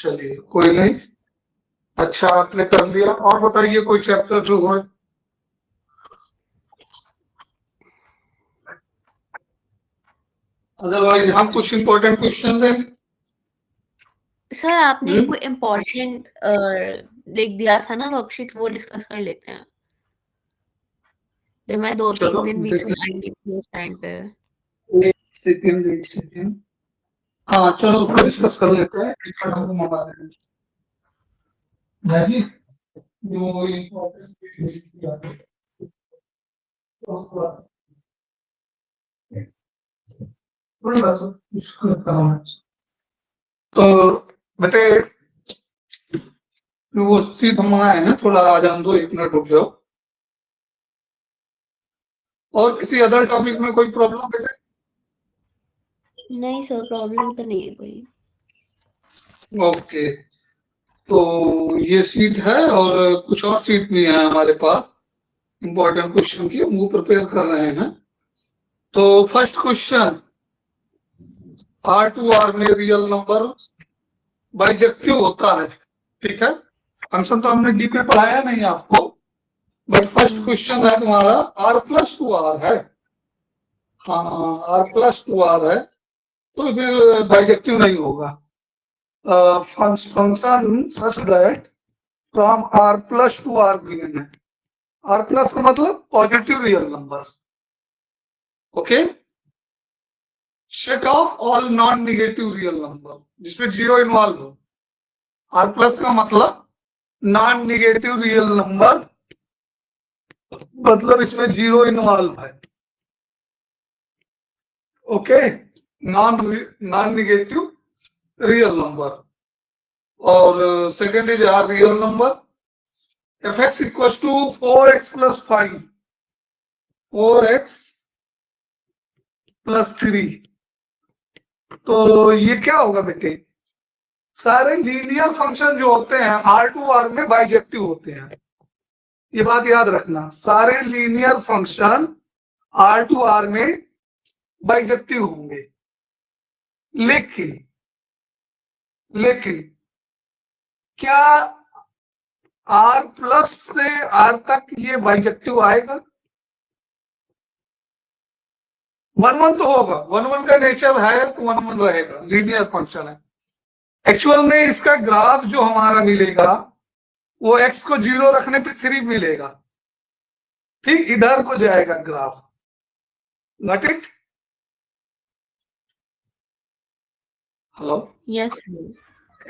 चलिए कोई नहीं, अच्छा आपने कर लिया। और बताइए कोई चैप्टर जो हो। अदरवाइज हम कुछ इंपॉर्टेंट क्वेश्चन हैं। सर आपने कोई इम्पोर्टेंट लिख दिया था ना वर्कशीट, वो डिस्कस कर लेते हैं। तो मैं 2-3 दिन बीच में आएंगी उस टाइम पे। एक सेकेंड। हाँ चलो उसको डिस्कस कर लेते हैं। नहीं वो तो बेटे वो सीट हम मंगाए हैं, थोड़ा आ जान दो, 1 मिनट रुक जाओ। और किसी अदर टॉपिक में कोई प्रॉब्लम बेटे? नहीं सर, प्रॉब्लम तो नहीं है कोई। ओके, तो ये सीट है और कुछ और सीट भी है हमारे पास इंपॉर्टेंट क्वेश्चन की, हम वो प्रिपेयर कर रहे हैं। तो फर्स्ट क्वेश्चन, R2R में रियल नंबर बाइजेक्टिव होता है, ठीक है। फंक्शन तो हमने डी पे पढ़ाया नहीं आपको, बट फर्स्ट क्वेश्चन है तुम्हारा R+2R है। हाँ R+2R है, तो फिर बाइजेक्टिव नहीं होगा। Function such that from R+2R given है। R+ का मतलब positive real number, okay. Set of all non negative real number जिसमें 0 इन्वॉल्व हो। R+ का मतलब नॉन निगेटिव रियल नंबर, मतलब इसमें 0 इन्वॉल्व है, okay. Non negative real number. और second is R real number. fx equal to 4x + 5, 4x + 3। तो ये क्या होगा बेटे, सारे लीनियर फंक्शन जो होते हैं R2R में बाइजेक्टिव होते हैं, ये बात याद रखना। सारे लीनियर फंक्शन R2R में बाइजेक्टिव होंगे, लेकिन क्या R+ से R तक ये बाइजेक्टिव आएगा? 1-1 तो होगा, 1-1 का नेचर है तो 1-1 रहेगा, लीनियर फंक्शन है। एक्चुअल में इसका ग्राफ जो हमारा मिलेगा वो x को 0 रखने पे 3 मिलेगा, ठीक इधर को जाएगा graph, got it? Hello, yes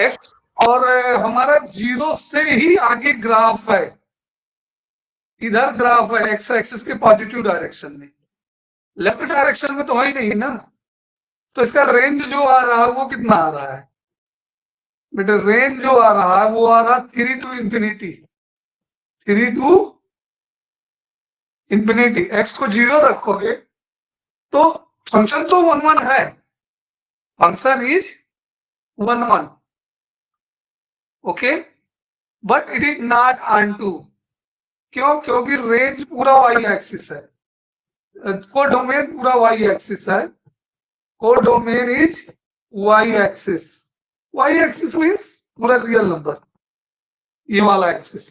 x और हमारा 0 से ही आगे ग्राफ है, इधर ग्राफ है x एक्सिस के पॉजिटिव डायरेक्शन में, लेफ्ट डायरेक्शन में तो है ही नहीं ना। तो इसका रेंज जो आ रहा है वो कितना आ रहा है बेटा? रेंज जो आ रहा है वो आ रहा है 3 to infinity, 3 to infinity। x को 0 रखोगे तो फंक्शन तो 1-1 है, function is 1-1, okay, but it is not onto. क्यों? क्योंकि रेंज पूरा y एक्सिस है, कोडोमेन पूरा y एक्सिस है, codomain is y axis. y axis means पूरा रियल नंबर, ये वाला axis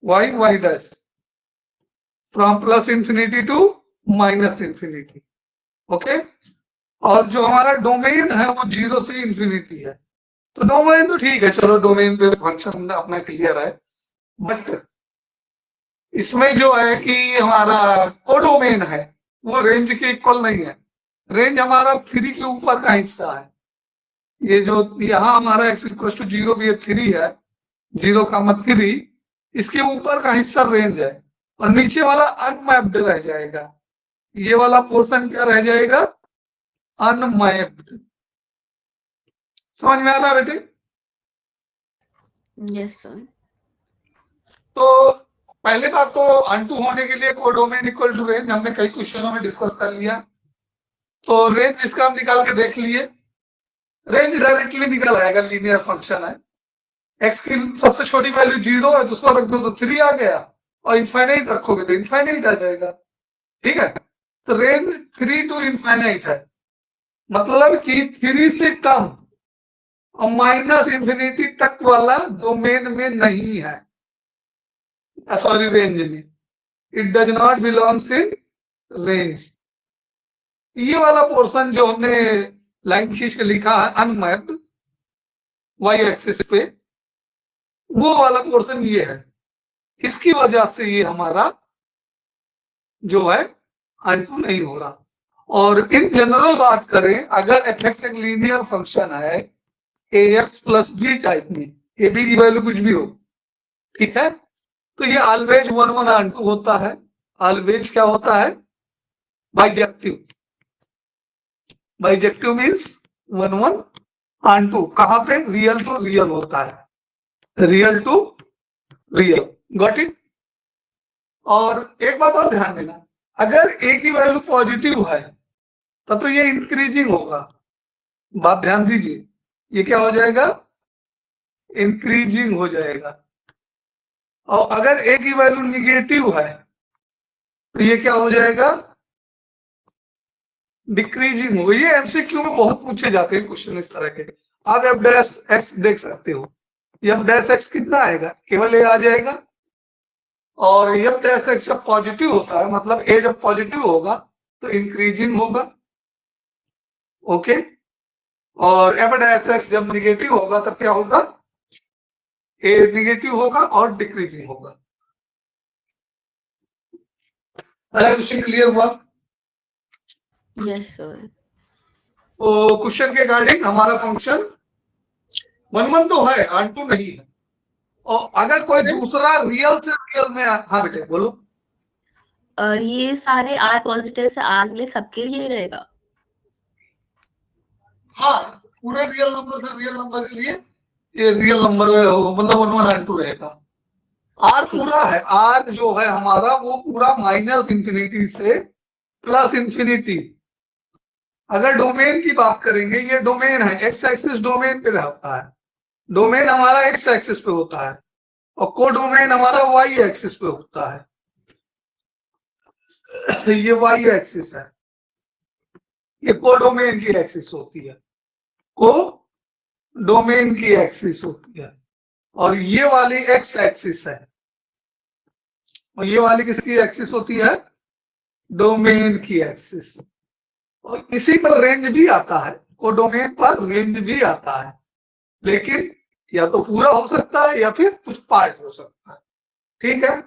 y dash from +∞ to -∞, okay. और जो हमारा डोमेन है वो 0 से इंफिनिटी है। तो डोमेन तो ठीक है, चलो डोमेन पे फंक्शन अपना क्लियर है, बट इसमें जो है कि हमारा कोडोमेन है वो रेंज के इक्वल नहीं है। रेंज हमारा 3 के ऊपर का हिस्सा है, ये जो यहाँ हमारा x = 0 भी 3 है, 0 का मत 3, इसके ऊपर का हिस्सा रेंज है और नीचे वाला अनमैप्ड रह जाएगा। ये वाला पोर्शन क्या रह जाएगा? अनमैप्ड। समझ में आ रहा बेटे? Yes sir. तो पहले बात तो अनटू होने के लिए कोडोमेन इक्वल टू रेंज हमने कई क्वेश्चनों में डिस्कस कर लिया। तो रेंज इसका हम निकाल के देख लिए, रेंज डायरेक्टली निकल आएगा, लीनियर फंक्शन है। x की सबसे छोटी वैल्यू 0 है तो उसको रख दो तो 3 आ गया, और इनफाइनाइट रखोगे तो इनफाइनाइट आ जाएगा, ठीक है। तो रेंज 3 to इनफाइनाइट है, मतलब कि 3 से कम और माइनस इंफिनिटी तक वाला डोमेन में नहीं है, सॉरी रेंज में, it does not belongs in range. ये वाला पोर्शन जो हमने लाइन खींच के लिखा है अनमैप्ड वाई एक्सिस पे, वो वाला पोर्शन ये है, इसकी वजह से ये हमारा जो है अनटू नहीं हो रहा। और इन जनरल बात करें, अगर एफ एक्स एक लीनियर फंक्शन है ए एक्स प्लस बी टाइप में, ए बी की वैल्यू कुछ भी हो, ठीक है, तो ये ऑलवेज 1 1 अनटू होता है। ऑलवेज क्या होता है? बाइजेक्टिव। Bijective means 1 1 onto. कहां पे? रियल टू रियल होता है, real to real. Got it? और एक बात और ध्यान देना, अगर ए की वैल्यू पॉजिटिव है तब तो ये इंक्रीजिंग होगा। बात ध्यान दीजिए, ये क्या हो जाएगा? इंक्रीजिंग हो जाएगा। और अगर ए की वैल्यू निगेटिव है तो ये क्या हो जाएगा? डिक्रीजिंग होगा। ये एमसीक्यू में बहुत पूछे जाते हैं क्वेश्चन इस तरह के। आप एफ डैश एक्स देख सकते हो, एफ डैश एक्स कितना आएगा? केवल ए आ जाएगा। और एफ डैश एक्स जब पॉजिटिव होता है, मतलब ए जब पॉजिटिव होगा तो इंक्रीजिंग होगा, ओके। और एफ डैश एक्स जब निगेटिव होगा तब क्या होगा? ए निगेटिव होगा और डिक्रीजिंग होगा। क्वेश्चन क्लियर हुआ? Yes sir. तो क्वेश्चन के अकॉर्डिंग हमारा फंक्शन 1 1 तो है, अनटू नहीं है। और अगर कोई दूसरा रियल से रियल में, हाँ बेटे बोलो। ये सारे आर पॉजिटिव से आर के लिए सबके लिए ही रहेगा? हाँ, पूरे रियल नंबर से रियल नंबर के लिए ये रियल नंबर मतलब 1 1 अनटू रहेगा। आर पूरा है, आर जो है हमारा वो पूरा माइनस इंफिनिटी से प्लस इंफिनिटी। अगर डोमेन की बात करेंगे, ये डोमेन है, एक्स एक्सिस डोमेन पे रहता है, डोमेन हमारा एक्स एक्सिस पे होता है और को डोमेन हमारा वाई एक्सिस पे होता है। ये वाई एक्सिस है, ये को डोमेन की एक्सिस होती है, को डोमेन की एक्सिस होती है। और ये वाली एक्स एक्सिस है, और ये वाली किसकी एक्सिस होती है? डोमेन की एक्सिस। और इसी पर रेंज भी आता है, को डोमेन पर रेंज भी आता है, लेकिन या तो पूरा हो सकता है या फिर कुछ पार्ट हो सकता है, ठीक है।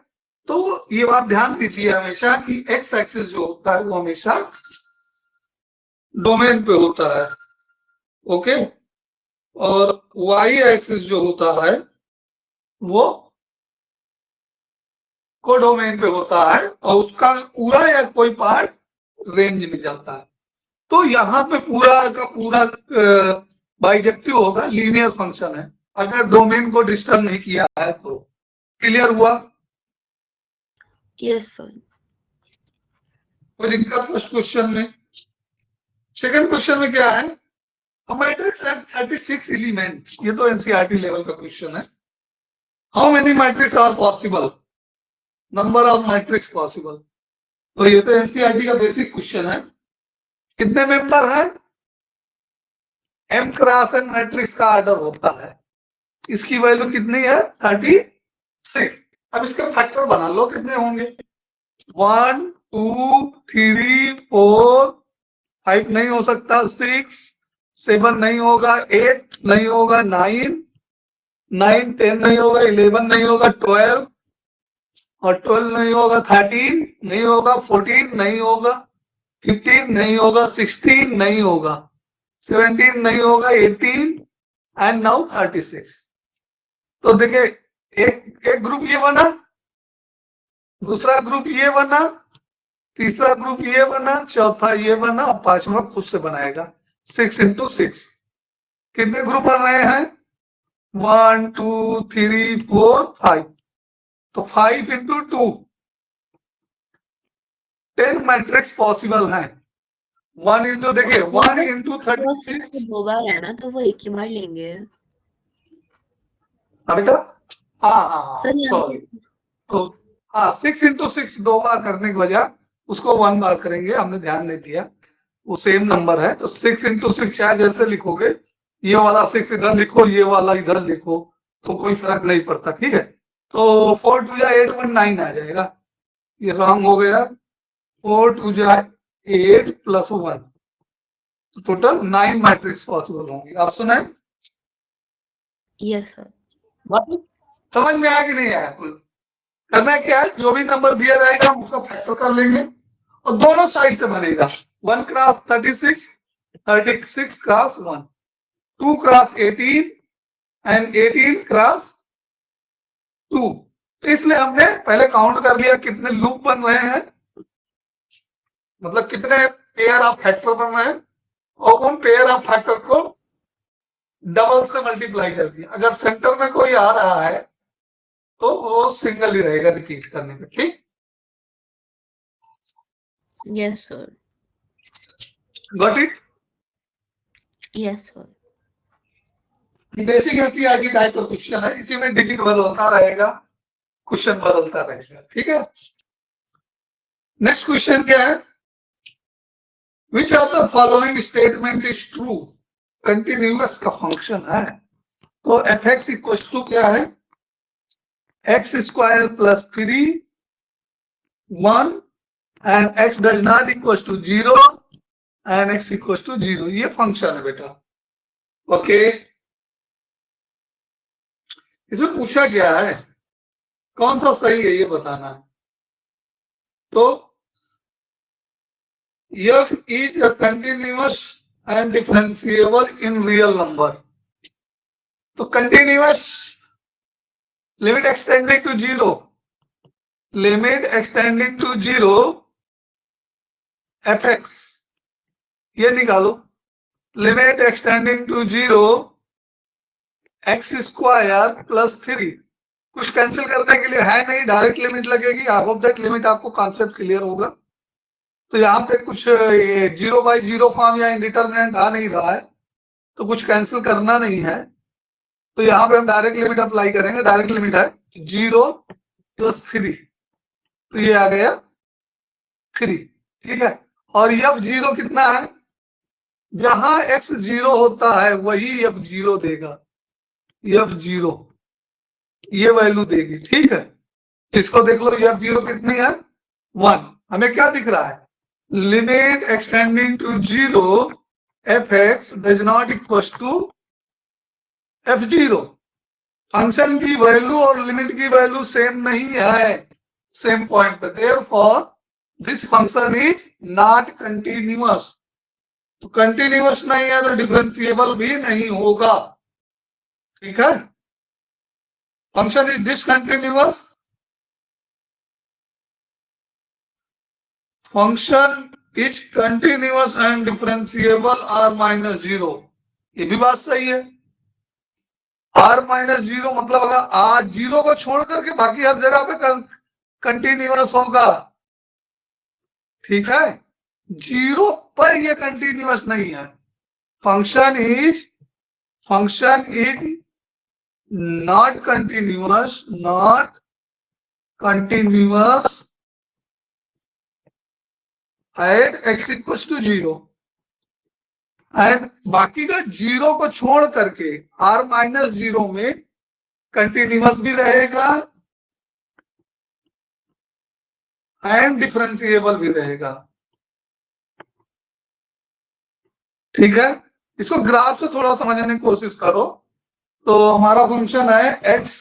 तो ये बात ध्यान दीजिए हमेशा कि एक्स एक्सिस जो होता है वो हमेशा डोमेन पे होता है, ओके। और वाई एक्सिस जो होता है वो कोडोमेन पे होता है और उसका पूरा या कोई पार्ट रेंज में जाता है। तो यहाँ पे पूरा का पूरा बाइजेक्टिव होगा, लीनियर फंक्शन है, अगर डोमेन को डिस्टर्ब नहीं किया है तो। क्लियर हुआ? Yes sir. कोई दिक्कत फर्स्ट क्वेश्चन में? सेकंड क्वेश्चन में क्या है? Matrix have 36 element. ये तो एनसीईआरटी लेवल का क्वेश्चन है। How many matrix are possible? Number of matrix possible. तो ये तो एनसीईआरटी का बेसिक क्वेश्चन है। कितने मेंबर है? एम क्रॉस एन मैट्रिक्स का ऑर्डर होता है, इसकी वैल्यू कितनी है? 36। अब इसके फैक्टर बना लो, कितने होंगे? 1 2 3 4 5 नहीं हो सकता, 6 7 नहीं होगा, 8 नहीं होगा, 9 10 नहीं होगा, 11 नहीं होगा, 12 और 12 नहीं होगा, 13 नहीं होगा, 14 नहीं होगा, 15 नहीं होगा, 16 नहीं होगा, 17 नहीं होगा, 18 एंड नाउ 36। तो देखिए, एक ग्रुप ये बना, दूसरा ग्रुप ये बना, तीसरा ग्रुप ये बना, चौथा ये बना, और पांचवा खुद से बनाएगा। 6 into 6 कितने ग्रुप बन रहे हैं? 1 2 3 4 5। तो 5 into 2 10 मैट्रिक्स पॉसिबल है। 1 into देखिए 1 into 36 दो बार है ना, तो वो एक ही बार लेंगे। बेटा हाँ सर सॉरी, तो हाँ 6 into 6 दो बार करने की वजह उसको 1 बार करेंगे, हमने ध्यान नहीं दिया, वो सेम नंबर है। तो 6 into 6 चाहे जैसे लिखोगे ये वाला 6 इधर लिखो, ये वाला इधर लिखो, तो कोई फर्क नहीं पड़ता, ठीक है। तो 4 2 जा 8 1 9 आ जाएगा, ये रॉन्ग हो गया। 4 2 जा 8 प्लस 1, तो टोटल 9 मैट्रिक्स पॉसिबल होंगी। ऑप्शन है यस सर। समझ में आया कि नहीं आया? कुल करना है क्या है, जो भी नंबर दिया जाएगा हम उसका फैक्टर कर लेंगे और दोनों साइड से बनेगा। 1 cross 36, 36 cross 1, 2 cross 18 and 18 cross 2। तो इसलिए हमने पहले काउंट कर लिया कितने लूप बन रहे हैं, मतलब कितने पेयर ऑफ फैक्टर बन रहे हैं, और उन पेयर ऑफ फैक्टर को डबल से मल्टीप्लाई कर दिया। अगर सेंटर में कोई आ रहा है तो वो सिंगल ही रहेगा रिपीट करने पे, ठीक। Yes sir. Got it? Yes sir. Basic NCERT type का क्वेश्चन है, इसी में डिजिट बदलता रहेगा, क्वेश्चन बदलता रहेगा, ठीक है। नेक्स्ट क्वेश्चन क्या है, which of the following statement is true? Continuous का फंक्शन है, तो एफ एक्स इक्वल टू क्या है, x square plus 3 1 and x does not equal to 0 and x equal to 0, ये फंक्शन है बेटा, ओके। इसमें पूछा गया है कौन सा सही है ये बताना है। तो f is a continuous and differentiable in real number, तो continuous limit extending to 0, limit extending to 0 fx, ये निकालो, limit extending to 0 x square plus 3, कुछ कैंसिल करने के लिए है नहीं, डायरेक्ट लिमिट लगेगी। आई होप दैट लिमिट आपको कॉन्सेप्ट क्लियर होगा। तो यहाँ पे कुछ 0 बाई 0 फॉर्म या इंडिटरमिनेंट आ नहीं रहा है, तो कुछ कैंसिल करना नहीं है, तो यहाँ पे हम डायरेक्ट लिमिट अप्लाई करेंगे। डायरेक्ट लिमिट है 0 प्लस 3, तो ये आ गया 3, ठीक है। और f0 कितना है, जहां x 0 होता है वही f0 देगा, f0 ये वैल्यू देगी, ठीक है। इसको देख लो, f0 कितनी है 1, हमें क्या दिख रहा है, limit extending to 0 fx does not equal to f0। Function की वैल्यू और लिमिट की वैल्यू सेम नहीं है सेम पॉइंट पे, therefore this function is not continuous. तो कंटिन्यूअस नहीं है तो डिफरेंशिएबल भी नहीं होगा, ठीक है। Function is discontinuous, function is continuous and differentiable r minus 0, ये भी बात सही है। r माइनस 0 मतलब अगर r 0 को छोड़ करके बाकी हर जगह पे कंटिन्यूअस होगा, ठीक है। 0 पर ये कंटिन्यूअस नहीं है। Function is not continuous at x equal to 0, and बाकी का 0 को छोड़ करके r माइनस 0 में कंटिन्यूअस भी रहेगा एंड डिफरेंशिएबल भी रहेगा, ठीक है। इसको ग्राफ से थोड़ा समझने की कोशिश करो। तो हमारा फंक्शन है एक्स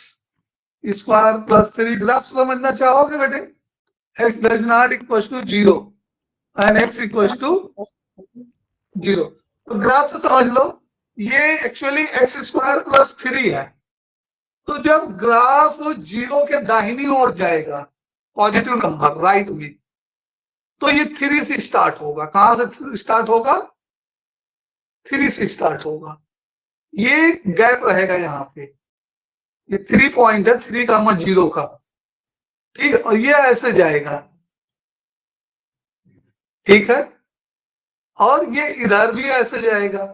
स्क्वायर प्लस 3, ग्राफ समझना चाहोगे बेटे, x does not equal to 0 and x equal to 0, तो ग्राफ से समझ लो, ये एक्चुअली एक्स स्क्वायर प्लस 3 है। तो जब ग्राफ 0 के दाहिनी ओर जाएगा, पॉजिटिव नंबर राइट में, तो ये 3 से स्टार्ट होगा। कहां से स्टार्ट होगा, 3 से स्टार्ट होगा। ये गैप रहेगा यहाँ पे, ये 3 पॉइंट है 3,0 का, ठीक है। और ये ऐसे जाएगा, ठीक है, और ये इधर भी ऐसे जाएगा।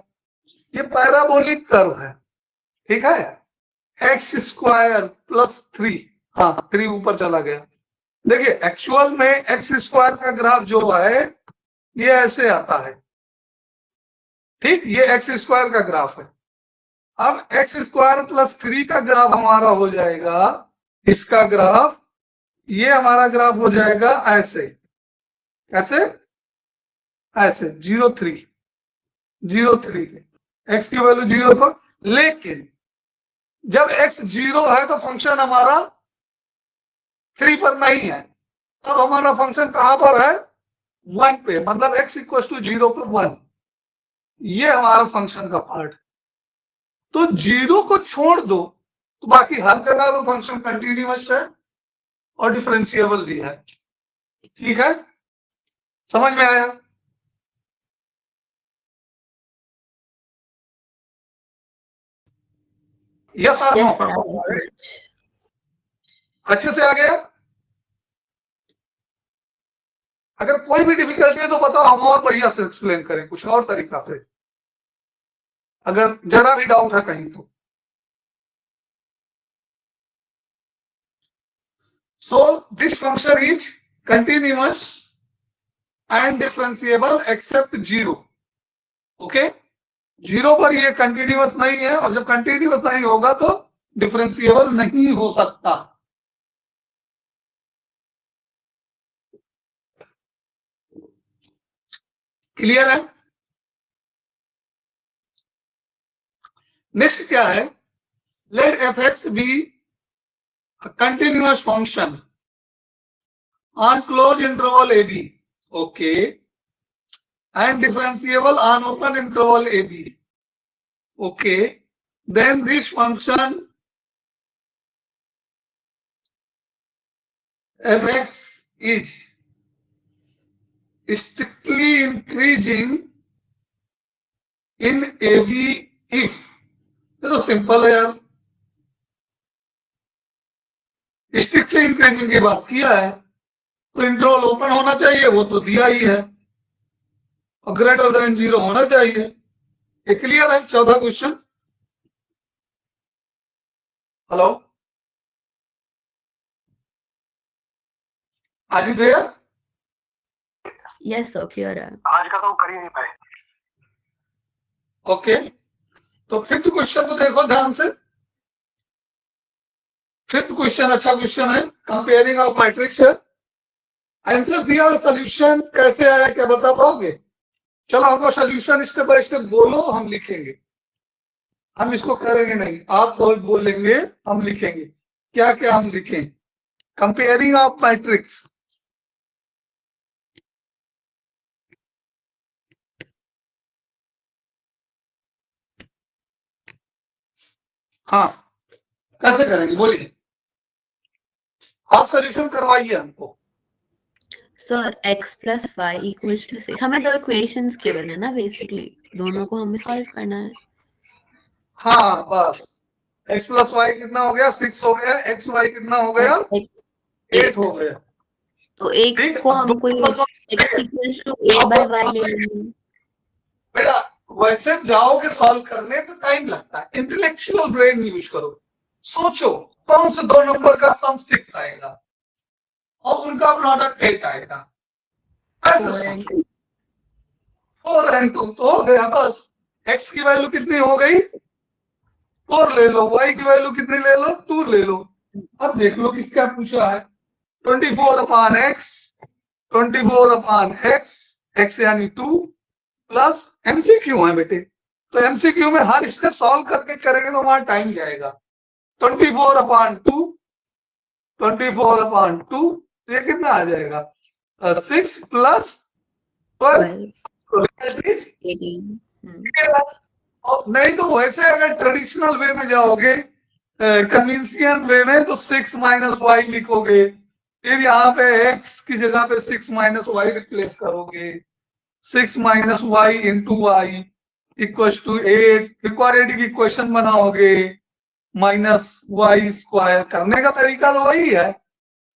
ये पैराबोलिक कर्व है, ठीक है। एक्स स्क्वायर प्लस 3, हाँ 3 ऊपर चला गया। देखिए एक्चुअल में एक्स स्क्वायर का ग्राफ जो है ये ऐसे आता है, ठीक, ये एक्स स्क्वायर का ग्राफ है। अब एक्स स्क्वायर प्लस 3 का ग्राफ हमारा हो जाएगा, इसका ग्राफ, ये हमारा ग्राफ हो जाएगा ऐसे, कैसे, ऐसे 0 3 एक्स की वैल्यू 0 को, लेकिन जब x 0 है तो फंक्शन हमारा 3 पर नहीं है, तब हमारा फंक्शन कहां पर है, 1 पे, मतलब x इक्वल टू 0 पर 1, ये हमारा फंक्शन का पार्ट। तो 0 को छोड़ दो तो बाकी हर जगह वो फंक्शन कंटिन्यूअस है और डिफरेंशिएबल भी है। ठीक है, समझ में आया? Yes sir, Yes, sir. I got it. अच्छे से आ गया? अगर कोई भी डिफिकल्टी है तो बताओ, हम और बढ़िया से एक्सप्लेन करें कुछ और तरीका से, अगर जरा भी डाउट है कहीं तो। So this function is continuous and differentiable except 0. Okay, 0 पर ये कंटिन्यूअस नहीं है, और जब कंटिन्यूअस नहीं होगा तो डिफरेंशिएबल नहीं हो सकता। क्लियर है? नेक्स्ट क्या है, let f x be continuous function on closed interval AB, okay, and differentiable on open interval AB, okay, then this function fx is strictly increasing in AB if, ये तो simple है यार, strictly increasing की बात किया है तो interval open होना चाहिए, वो तो दिया ही है, और ग्रेटर देन 0 होना चाहिए। ये क्लियर है? चौथा क्वेश्चन। हेलो, आज ही देर? Yes, sir. Clear है। आज का तो कर ही नहीं पाए। ओके, तो फिफ्थ क्वेश्चन तो देखो ध्यान से। फिफ्थ क्वेश्चन अच्छा क्वेश्चन है, कंपेयरिंग ऑफ मैट्रिक्स है। आंसर दिया, सोल्यूशन कैसे आया क्या बता पाओगे? चलो हमको सोल्यूशन स्टेप बाय स्टेप बोलो, हम लिखेंगे। हम इसको करेंगे नहीं, आप बोलेंगे, हम लिखेंगे। क्या क्या हम लिखें? कंपेयरिंग ऑफ मैट्रिक्स, हाँ कैसे करेंगे बोलिए, आप सोल्यूशन करवाइए हमको। Sir x plus y equals to 6, हमें दो इक्वेशंस गिवन है ना, बेसिकली दोनों को हमें सॉल्व करना है। हाँ बस, x प्लस वाई कितना हो गया, 6 हो गया, एक्स वाई कितना हो गया, 8 हो गया। तो एक को हम कोई x equals to a by y ले लेंगे। बेटा वैसे जाओगे सॉल्व करने तो टाइम लगता है, इंटेलेक्चुअल ब्रेन यूज करो, सोचो कौन से दो नंबर का सम 6 आएगा और उनका प्रोडक्ट 8 आएगा, ऐसे सोचो। 4 and 2 तो हो गया बस। x की वैल्यू कितनी हो गई, 4 ले लो, y की वैल्यू कितनी ले लो, 2 ले लो। अब देख लो किसका पूछा है, 24/x, 24/x, x यानी 2 प्लस एमसीक्यू है बेटे, तो एमसीक्यू में हर स्टेप सॉल्व करके करेंगे तो वहां टाइम जाएगा। 24/2, 24/2, ये कितना आ जाएगा, 6 प्लस 12, 18। नहीं तो वैसे अगर ट्रेडिशनल वे में जाओगे, कन्विंसियन वे में, तो 6 माइनस वाई लिखोगे, फिर यहाँ पे x की जगह पे 6 माइनस वाई रिप्लेस करोगे, 6 minus y into y equal to 8, equality की इक्वेशन बनाओगे, माइनस वाई स्क्वायर, करने का तरीका तो वही है,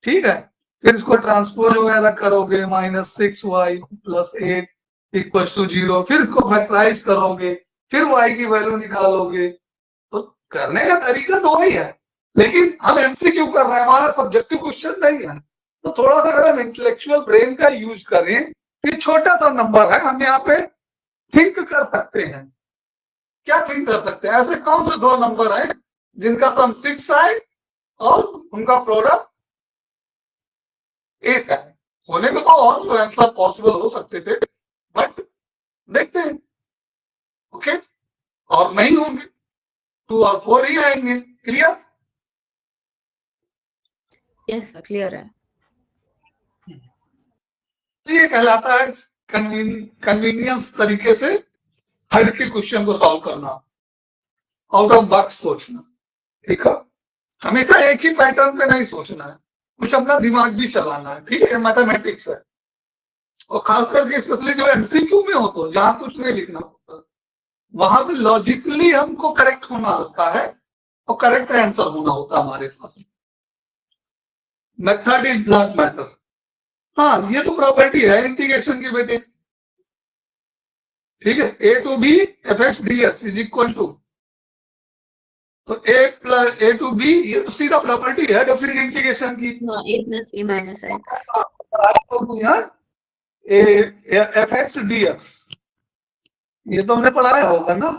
ठीक है। फिर इसको ट्रांसपोज वगैरह करोगे, -6y प्लस 8 इक्वल टू 0, फिर इसको फैक्टराइज करोगे, फिर y की वैल्यू निकालोगे, तो करने का तरीका तो वही है, लेकिन हम एमसीक्यू कर रहे हैं, हमारा सब्जेक्टिव क्वेश्चन नहीं है, तो थोड़ा सा अगर हम इंटेलेक्चुअल ब्रेन का यूज करें, ये छोटा सा नंबर है, हम यहाँ पे थिंक कर सकते हैं, क्या थिंक कर सकते हैं? ऐसे कौन से दो नंबर है जिनका सम 6 है और उनका प्रोडक्ट 8 है? होने को तो और आंसर पॉसिबल हो सकते थे, बट देखते हैं। ओके, और नहीं होंगे, 2 और 4 ही आएंगे। क्लियर? यस सर, क्लियर है। तो ये कहलाता है कन्वीनियंस तरीके से हर के क्वेश्चन को सॉल्व करना, आउट ऑफ बॉक्स सोचना। ठीक है, हमेशा एक ही पैटर्न पे नहीं सोचना है, कुछ अपना दिमाग भी चलाना है। ठीक है, मैथमेटिक्स है, और खास करके स्पेशली जो एमसीक्यू में हो तो जहां कुछ नहीं लिखना होता, वहां पे लॉजिकली हमको करेक्ट होना होता है और करेक्ट आंसर होना होता है हमारे पास। Method is not matter. हाँ, ये तो प्रॉपर्टी है इंटीग्रेशन की बेटे। ठीक है, A to B F X D S is equal to, तो A plus A to B, ये तो सीधा प्रॉपर्टी है डेफिनेट इंटीग्रेशन की। हाँ, a plus b minus x। यहाँ A F X D X, ये तो हमने पढ़ाया होगा ना।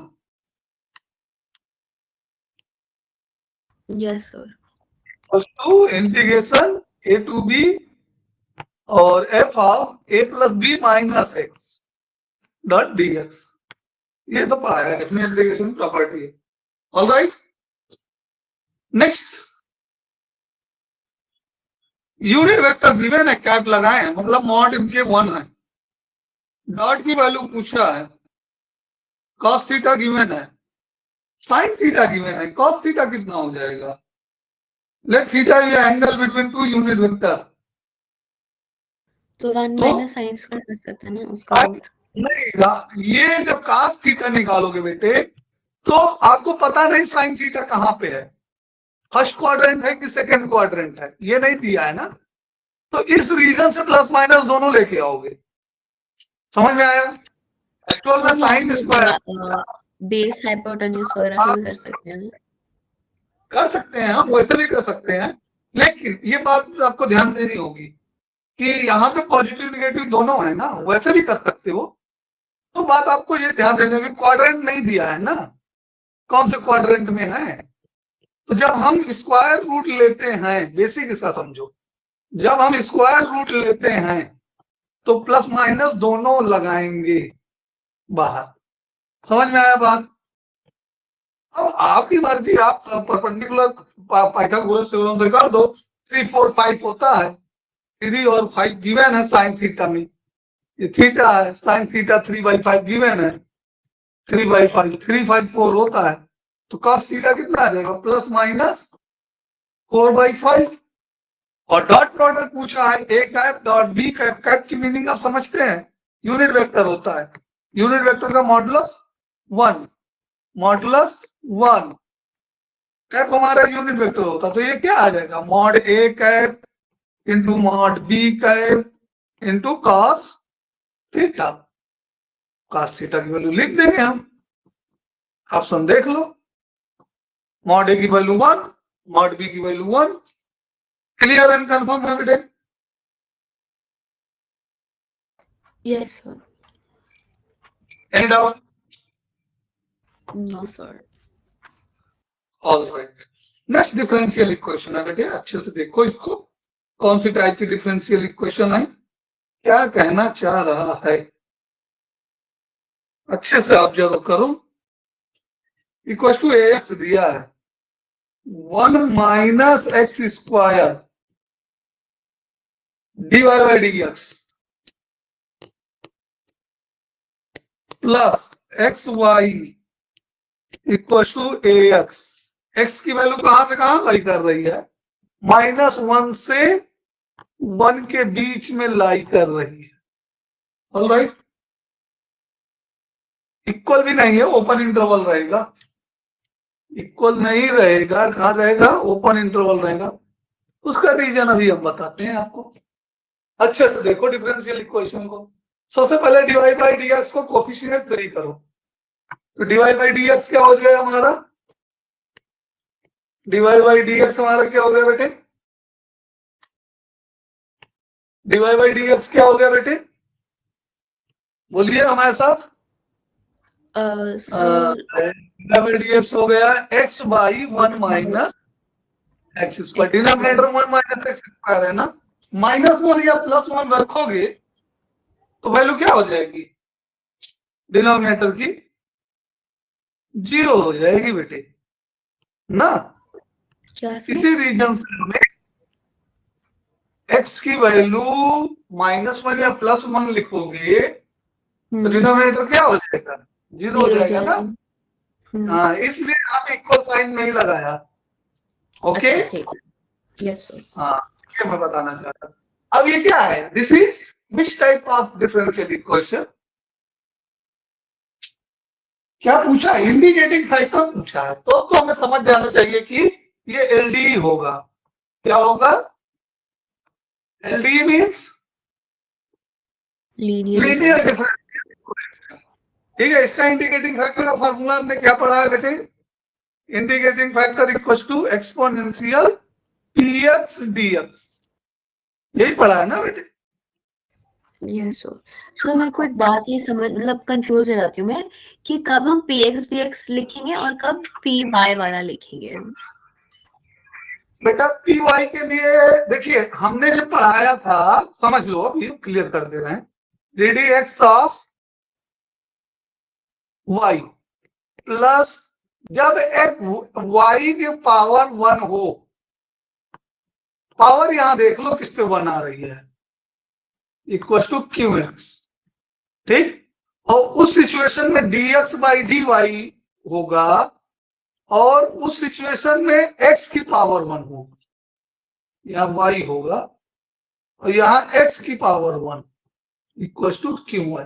Yes sir. To integration A to B और F of A plus B minus X dot D X, ये तो पढ़ाया है, डेफिनेट इंटीग्रेशन प्रॉपर्टी है। Alright, next, unit vector given है, कैप लगाए, मतलब मॉड इनके 1 है, डॉट की वैल्यू पूछा है, कॉस थीटा गिवन है, साइन थीटा गिवन है, कॉस थीटा कितना हो जाएगा? Let theta be angle between two unit vector. तो 1 तो माइनस साइन स्क्वायर कर सकते हैं ना उसका रूट। नहीं, ये जब कॉस थीटा निकालोगे बेटे तो आपको पता नहीं साइन थीटा कहां पे है, फर्स्ट क्वाड्रेंट है कि सेकंड क्वाड्रेंट है, ये नहीं दिया है ना। तो इस रीजन से प्लस माइनस दोनों लेके आओगे। समझ में आया? एक्चुअल में साइन स्क्वायर बेस हाइपोटेन्यूज वगैरह से भी कर सकते हैं ना। कर सकते हैं हम, वैसे भी कर सकते हैं, लेकिन ये बात आपको ध्यान देनी होगी कि यहाँ पे पॉजिटिव निगेटिव दोनों है ना, वैसे भी कर सकते हो। तो बात आपको ये ध्यान देनी होगी, क्वाड्रेंट नहीं दिया है ना, कौन से क्वाड्रेंट में है। तो जब हम स्क्वायर रूट लेते हैं, बेसिक इसका समझो, जब हम स्क्वायर रूट लेते हैं तो प्लस माइनस दोनों लगाएंगे बाहर। समझ में आया बात? अब आपकी मर्जी, आप परपेंडिकुलर पाइथागोरस थ्योरम से कर दो, 3 4 5 होता है, 3 और 5 गिवन है साइन थीटा में, ये थीटा है, साइन थीटा 3/5 गिवन है, 3/5 3/4 होता है, तो कॉस थीटा कितना आ जाएगा? Plus minus 4/5। और डॉट प्रोडक्ट पूछा है, A cap dot B cap, cap की मीनिंग आप समझते हैं, यूनिट वेक्टर होता है, यूनिट वेक्टर का मॉडुलस 1, मॉडुलस 1, कैप हमारा यूनिट वेक्टर होता, तो ये क्या आ जाएगा? Mod A cap into mod B cap into cos theta. Cos theta की वैल्यू लिख देंगे हम, ऑप्शन देख लो, मॉड ए की वैल्यू 1, मॉड बी की वैल्यू 1। क्लियर एंड कंफर्म है बेटे? Yes sir. Any doubt? No sir. Alright, next differential equation है बेटे, अच्छे से देखो इसको, कौन सी टाइप की डिफरेंशियल इक्वेशन है, क्या कहना चाह रहा है, अच्छे से ऑब्जर्व करो। इक्वल टू एक्स दिया है, 1 minus x square dy by D x plus x y equal to a x. X की वैल्यू कहां से कहां लाई कर रही है? -1 से 1 के बीच में लाई कर रही है। ऑलराइट, इक्वल भी नहीं है, ओपन इंटरवल रहेगा, इक्वल नहीं रहेगा, कहां रहेगा? ओपन इंटरवल रहेगा। उसका रीजन अभी हम बताते हैं आपको। अच्छे से देखो डिफरेंशियल इक्वेशन को, सबसे पहले dy बाई डी एक्स को कोफिशिएंट फ्री करो, तो dy बाई डी एक्स क्या हो जाएगा हमारा? dy बाई डी एक्स हमारा क्या हो गया बेटे? dy बाई डी एक्स क्या हो गया बेटे? बोलिए हमारे साथ। सर dx हो गया x by 1 minus x square, denominator 1 minus x square है ना, -1 या +1 रखोगे तो वैल्यू क्या हो जाएगी डिनोमिनेटर की, 0 हो जाएगी बेटे ना। क्या सर? इसी रीजन से हमें x की वैल्यू -1 या +1 लिखोगे तो डिनोमिनेटर क्या हो जाएगा, 0 हो जाएगा ना। हाँ, इसलिए हम इक्वल साइन नहीं लगाया। Okay, yes sir. हाँ, ये मैं बताना चाहता। अब ये क्या है, this is which type of differential equation, क्या पूछा, इंडिकेटिंग फैक्टर पूछा है, तो हमें समझ जाना चाहिए कि ये एलडी होगा। क्या होगा, LD means linear differential equation. ठीक है, इसका इंडिकेटिंग फैक्टर का फॉर्मूला हमने क्या पढ़ा है बेटे, indicating factor equal to exponential px dx, यही पढ़ा है ना बेटे। Yes sir. सर मेरे को एक बात ये समझ मतलब कंफ्यूज हो जाती हूँ मैं कि कब हम px dx लिखेंगे और कब py वाला लिखेंगे। बेटा पी वाई के लिए देखिए हमने जो पढ़ाया था, समझ लो, अभी क्लियर कर दे रहे हैं, ready x of y plus, जब एक वाई की पावर 1 हो, पावर यहां देख लो किस पे 1 आ रही है, इक्वल टू क्यू एक्स, ठीक, और उस सिचुएशन में dx बाई dy होगा, और उस सिचुएशन में x की पावर 1 होगी, यहां y होगा और यहां x की पावर 1 इक्वल टू क्यू है।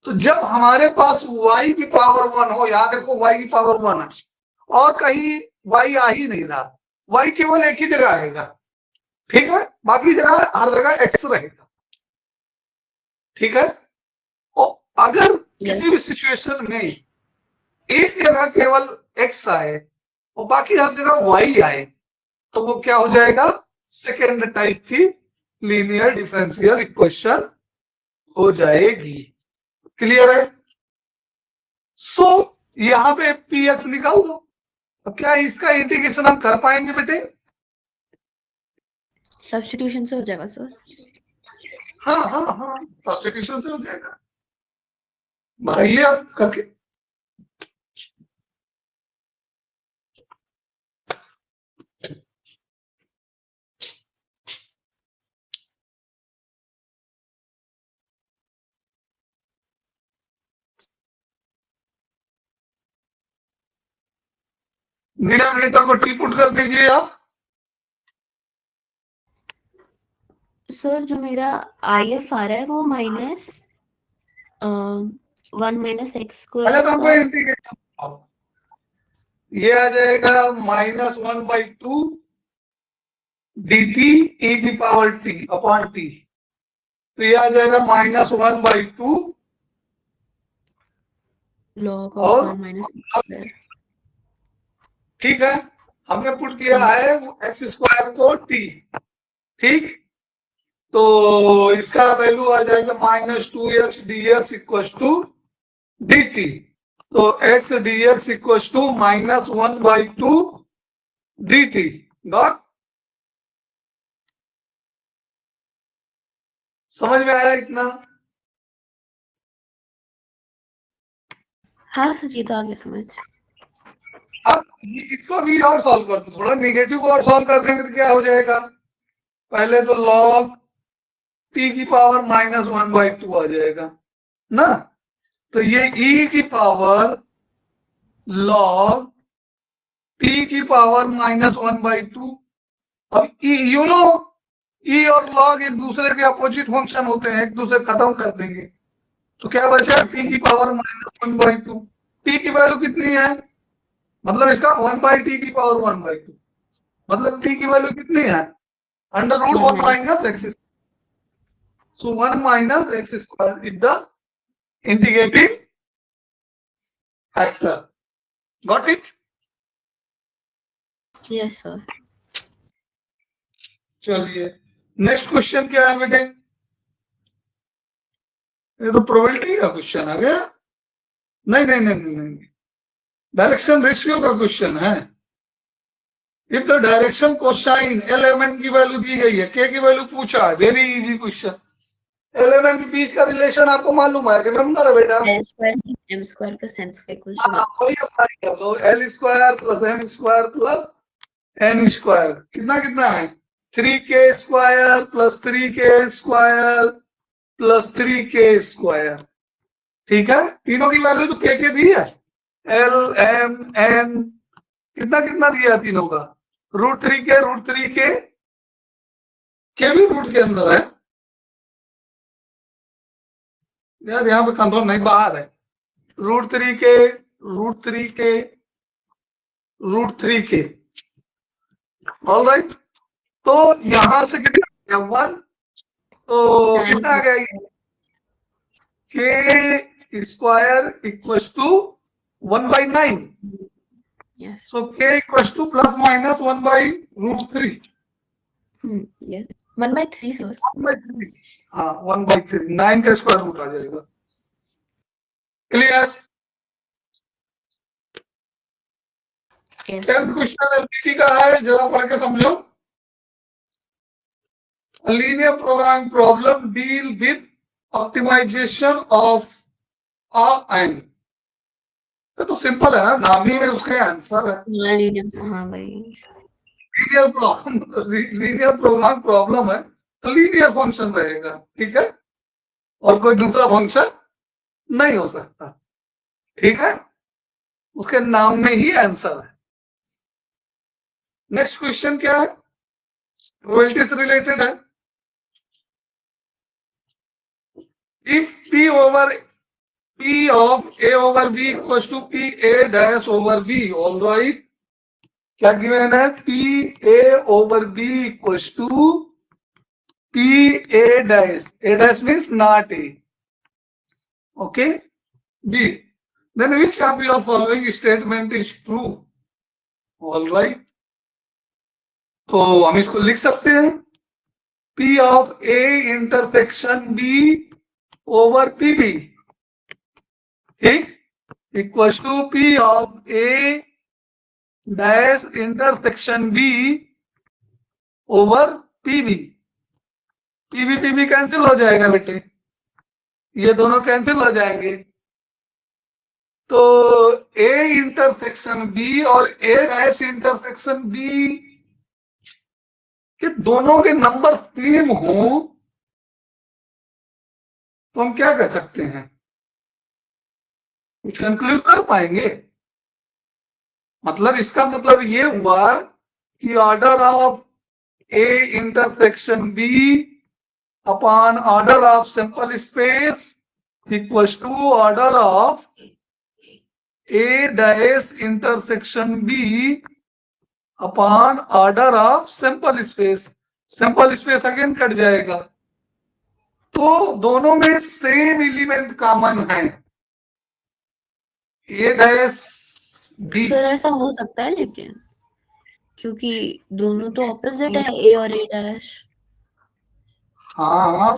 तो जब हमारे पास y की पावर 1 हो, यहां देखो y की पावर 1 है और कहीं y आ ही नहीं रहा, y केवल एक ही जगह आएगा, ठीक है, बाकी जगह हर जगह x रहेगा, ठीक है। और अगर किसी भी सिचुएशन में एक जगह केवल x आए और बाकी हर जगह y आए तो वो क्या हो जाएगा, सेकेंड टाइप की लीनियर डिफरेंशियल इक्वेशन हो जाएगी। क्लियर है। सो यहां पे px निकाल दो, अब क्या इसका इंटीग्रेशन हम कर पाएंगे बेटे, सब्स्टिट्यूशन से हो जाएगा सर। हाँ हाँ हाँ, सब्स्टिट्यूशन से हो जाएगा, बताइए आप करके। डिनोमिनेटर को टी पुट कर दीजिए आप। सर जो मेरा IF आ रहा है वो -1 माइनस एक्स पहले स्क्वायर तो हमको का इंटीग्रेशन, ये आ जाएगा -1/2 dt e की पावर t अपॉन t, तो ये आ जाएगा -1/2 log और ऑफ 1 माइनस एक्स स्क्वायर। ठीक है, हमने पुट किया है एक्स स्क्वायर को t, ठीक, तो इसका वैल्यू आ जाएगा -2x dx equal to dt, तो x dx equal to -1/2 dt, got, समझ में आया इतना। हाँ सर जी, तो आगे समझ। अब इसको भी और सॉल्व कर दो, थोड़ा निगेटिव को और सॉल्व कर देंगे तो क्या हो जाएगा, पहले तो log t की पावर -1/2 आ जाएगा ना, तो ये e की पावर log t की पावर -1/2, अब यू नो e और log एक दूसरे के अपोजिट फंक्शन होते हैं, एक दूसरे खत्म कर देंगे, तो क्या बचा t की पावर -1/2, t की वैल्यू कितनी है, मतलब इसका 1/t की पावर 1/2, मतलब t की वैल्यू कितनी है, √1 minus x, so 1 minus x square is the integrating factor, got it। Yes sir. चलिए नेक्स्ट क्वेश्चन क्या है बेटे, ये तो प्रोबेबिलिटी का क्वेश्चन आ गया। नहीं नहीं नहीं नहीं नहीं, डायरेक्शन रेशियो का क्वेश्चन है। If the direction cosine LMN की वैल्यू दी गई है, K की वैल्यू पूछा है, वेरी इजी क्वेश्चन। LMN के बीच का रिलेशन आपको मालूम है, रिमेम्बर है बेटा? L square M square plus N square equals to हाँ, वही अप्लाई कर दो, L square plus M square plus N square कितना कितना है, 3K square plus 3K square plus 3K square. ठीक है, तीनों की वैल्यू तो K दी है, L M N कितना कितना दिया तीनों का, √3K K भी रूट के अंदर है यार, यहाँ पे कंफर्म नहीं, बाहर है, √3K ऑल राइट। तो यहां से कितना 1, तो कितना आ गया, K square equals to 1/9। yes. So K equals to plus minus 1/√3. Yes. 1/3 sir. 1/3, हाँ 1/3, 9 का स्क्वायर रूट आ जाएगा। Clear? Yes. Tenth question LPT का है, जरा पढ़ के समझो। A linear programming problem deal with optimization of a n। तो सिंपल है ना, नाम ही में उसके आंसर है। हाँ भाई, लीनियर प्रोग्राम प्रॉब्लम है तो लीनियर फंक्शन रहेगा, ठीक है, और कोई दूसरा फंक्शन नहीं हो सकता, ठीक है, उसके नाम में ही आंसर है। नेक्स्ट क्वेश्चन क्या है, प्रोबेबिलिटी से रिलेटेड है। If P over P of A over B equals to P A dash over B, all right, क्या गिवन है, P A over B equals to P A dash means not A, okay, B, then which of your following statement is true, all right। तो हम इसको लिख सकते हैं, P of A intersection B over PB, ठीक, equal to P of A dash intersection B over PB। PB cancel हो जाएगा बेटे, ये दोनों कैंसिल हो जाएंगे, तो A इंटरसेक्शन B और A डैश इंटरसेक्शन B कि दोनों के नंबर सेम हो तो हम क्या कर सकते हैं, कुछ कंक्लूड कर पाएंगे। मतलब इसका मतलब ये हुआ कि order of A intersection B upon order of sample space equals to order of A dash intersection B upon order of sample space. Sample space again cut जाएगा, तो दोनों में सेम एलिमेंट कॉमन है, A डैश B। सर ऐसा हो सकता है लेकिन, क्योंकि दोनों तो ऑपोजिट है, A और A डैश। हाँ,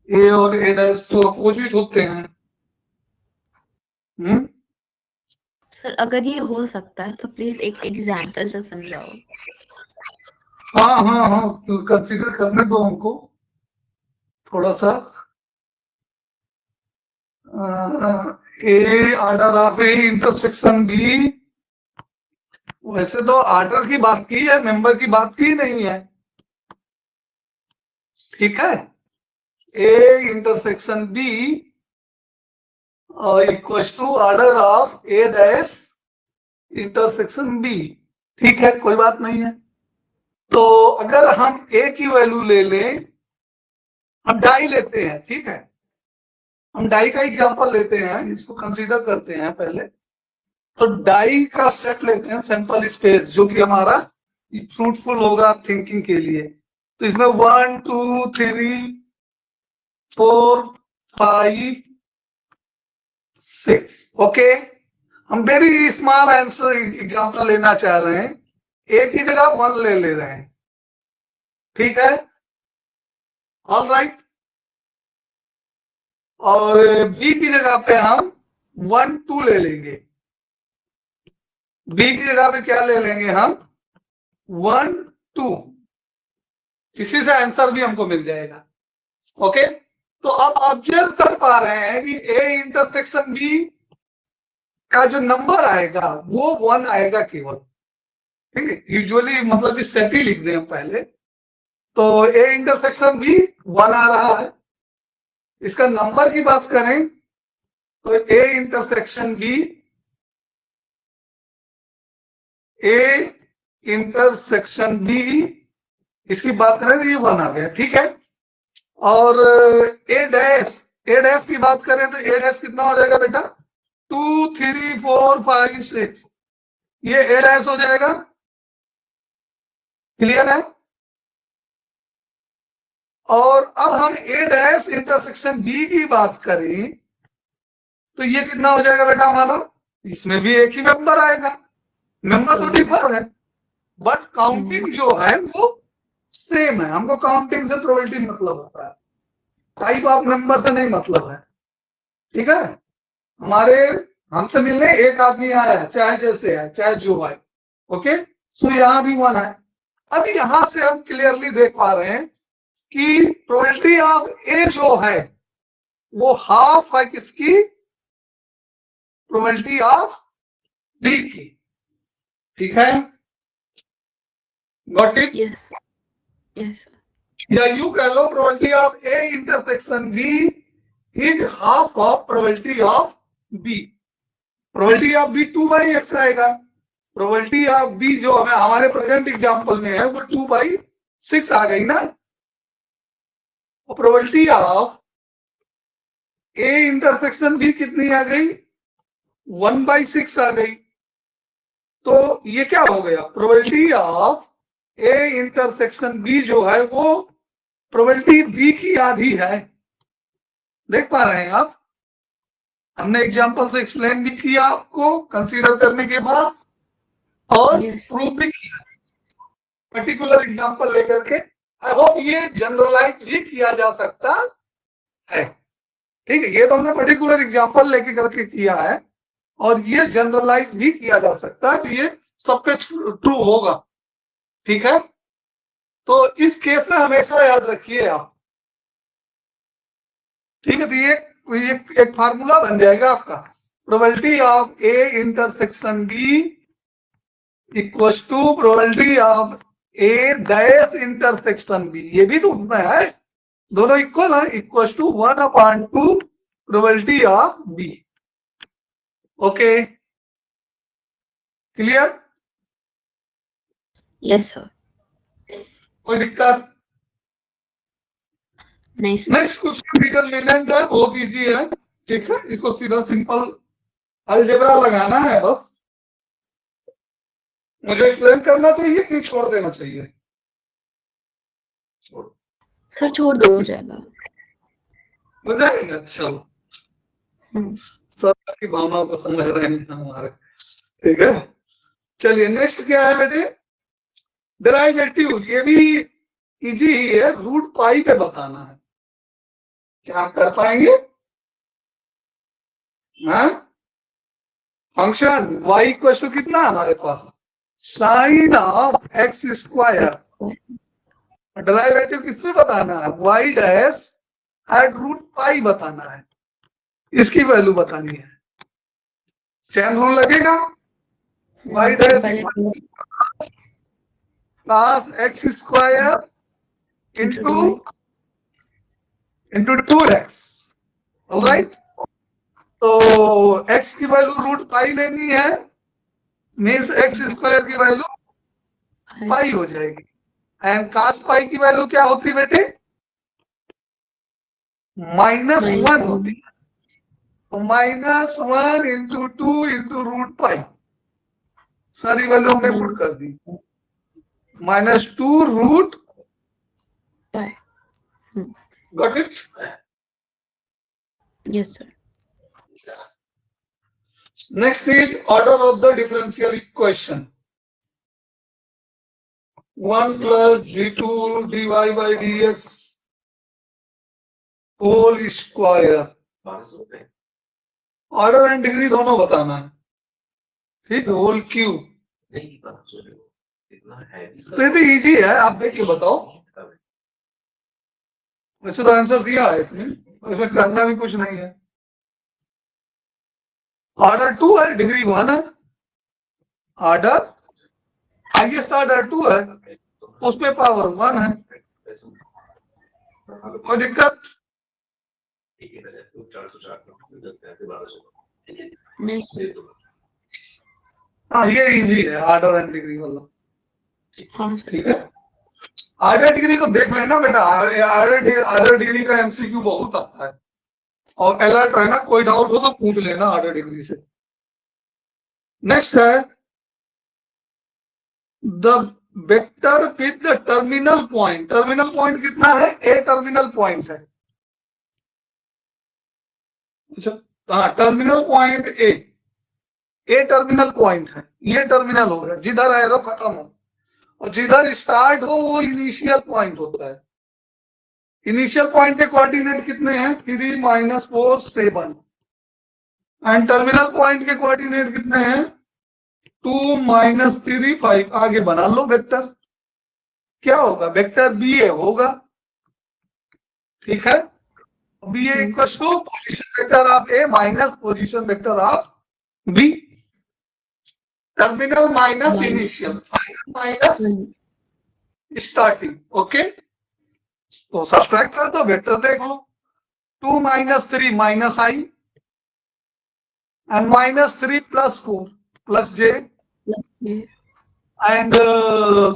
A और A डैश तो अपोजिट होते हैं। सर अगर ये हो सकता है तो प्लीज एक एग्जांपल से समझाओ। हाँ, तो कंसीडर करने दो हमको थोड़ा सा। A order of A intersection B, वैसे तो ऑर्डर की बात की है, मेंबर की बात की नहीं है, ठीक है, A intersection B equal to order of A dash intersection B, ठीक है, कोई बात नहीं है। तो अगर हम A की वैल्यू ले लें, हम डाई लेते हैं, ठीक है, हम डाई का एग्जांपल लेते हैं, इसको कंसीडर करते हैं पहले। तो डाई का सेट लेते हैं सैंपल स्पेस, जो कि हमारा फ्रूटफुल होगा थिंकिंग के लिए। तो इसमें 1 2 3 4 5 6, ओके, हम वेरी स्मॉल आंसर एग्जांपल लेना चाह रहे हैं, ए की जगह 1 ले रहे हैं, ठीक है, ऑल राइट, और बी की जगह पे हम 1 2 ले लेंगे, b की जगह पे क्या ले लेंगे हम 1 2, इसी से आंसर भी हमको मिल जाएगा। ओके, तो आप ऑब्जर्व कर पा रहे हैं कि a इंटरसेक्शन b का जो नंबर आएगा वो 1 आएगा केवल, ठीक है। यूजुअली मतलब इस सेट ही लिख दें हम पहले, तो a इंटरसेक्शन b 1 आ रहा है। इसका नंबर की बात करें तो a intersection b, a intersection b, इसकी बात करें तो ये 1 आ गया, ठीक है। और a डैश की बात करें तो a डैश कितना हो जाएगा बेटा 2 3 4 5 6, ये a डैश हो जाएगा। क्लियर है? और अब हम a डैश इंटरसेक्शन b की बात करें तो ये कितना हो जाएगा बेटा हमारा, इसमें भी एक ही मेंबर आएगा, मेंबर तो डिफर है बट काउंटिंग जो है वो सेम है। हमको काउंटिंग से प्रोबेबिलिटी मतलब होता है, टाइप ऑफ नंबर से नहीं मतलब है, ठीक है। हमारे हमसे मिलने एक आदमी आया, चाहे जैसे है चाहे जो आए, ओके। सो यहाँ भी 1 है। अब यहां से हम क्लियरली देख पा रहे हैं कि प्रोबेबिलिटी ऑफ ए जो है वो हाफ है किसकी, प्रोबेबिलिटी ऑफ बी की, ठीक है। Got it? यस यस या यू कह लो probability of a intersection b is half of probability of b. Probability of b 2/x आएगा, प्रोबेबिलिटी ऑफ बी जो हमें हमारे प्रेजेंट एग्जांपल में है वो 2/6 आ गई ना। और probability of a intersection b कितनी आ गई 1/6 आ गई। तो ये क्या हो गया, probability of a intersection b जो है वो प्रोबेबिलिटी बी की आधी है। देख पा रहे हैं आप, हमने एग्जांपल से एक्सप्लेन भी किया आपको कंसीडर करने के बाद, और प्रूव भी किया पर्टिकुलर एग्जांपल लेकर के। आई होप ये जनरलाइज भी किया जा सकता है, ठीक है। ये तो हमने पर्टिकुलर एग्जांपल लेके करके किया है और ये जनरलाइज भी किया जा सकता है, तो ये सब पे ट्रू होगा, ठीक है। तो इस केस में हमेशा याद रखिए आप, ठीक है। तो ये एक फार्मूला बन जाएगा आपका, probability of a intersection b equals to probability of a dash intersection b, ये भी तो उतना है, दोनों इक्वल है, equals to 1/2 probability of b. Okay, clear? Yes sir. कोई दिक्कत नहीं सर। नेक्स्ट क्वेश्चन डिटरमिनेंट है, बहुत इजी है, ठीक है। इसको सीधा सिंपल अलजेब्रा लगाना है बस। मुझे एक्सप्लेन करना चाहिए कि छोड़ देना चाहिए? सर छोड़ दो, हो जाएगा। हो जाएगा, चलो। सर की भावनाओं को समझ रहे हैं हमारे, ठीक है। चलिए नेक्स्ट क्या है बेटे, डेरिवेटिव। ये भी इजी ही है, रूट पाई पे बताना है। क्या आप कर पाएंगे? फंक्शन y इक्वल टू कितना हमारे पास sine of X square, derivative किसमें बताना है, y dash at root pi बताना है, इसकी वैल्यू बतानी है। चैन रूल लगेगा, y dash cos x square into 2x, alright. तो x की वैल्यू रूट पाई लेनी है, मीन्स x स्क्वायर की वैल्यू पाई हो जाएगी, एंड cos पाई की वैल्यू क्या होती बेटे -1 होती है। तो -1 इंटू 2 इंटू रूट पाई, सारी वैल्यू हमने पुट कर दी, -2 root pi. Got it? Yes sir. Next is order of the differential equation. 1 plus d2 dy by dx whole square order and degree दोनों बताना है, ठीक, होल क्यूब। तो ये तो इजी है, आप देख के बताओ। वैसे तो आंसर दिया है इसमें करना भी कुछ नहीं है। ऑर्डर 2 है, डिग्री 1 है, ऑर्डर हाईएस्ट ऑर्डर 2 है, उस पे पावर 1 है, कोई दिक्कत? नहीं सर। हाँ ये इजी है ऑर्डर एंड डिग्री वाला, हाँ सर। ठीक है। ऑर्डर डिग्री को देख लेना बेटा, ऑर्डर डिग्री का एमसीक्यू बहुत आता है, और अलर्ट रहना, कोई डाउट हो तो पूछ लेना ऑर्डर डिग्री से। नेक्स्ट है the vector with the terminal point. Terminal point कितना है? ए टर्मिनल पॉइंट है। अच्छा, हाँ terminal point A terminal point है, ये टर्मिनल होगा जिधर एरो खत्म हो, और जिधर स्टार्ट हो वो इनिशियल पॉइंट होता है। इनिशियल पॉइंट के कोऑर्डिनेट कितने हैं? 3 -4 7, एंड टर्मिनल पॉइंट के कोऑर्डिनेट कितने हैं? 2 -3 5। आगे बना लो वेक्टर, क्या होगा? वेक्टर बी ए होगा, ठीक है। B A equal to position vector of a minus position vector of b, terminal minus initial, minus starting, okay. तो सब्सट्रैक्ट कर दो, वेक्टर देख लो, 2 -3 minus i, and -3 + 4 + j, and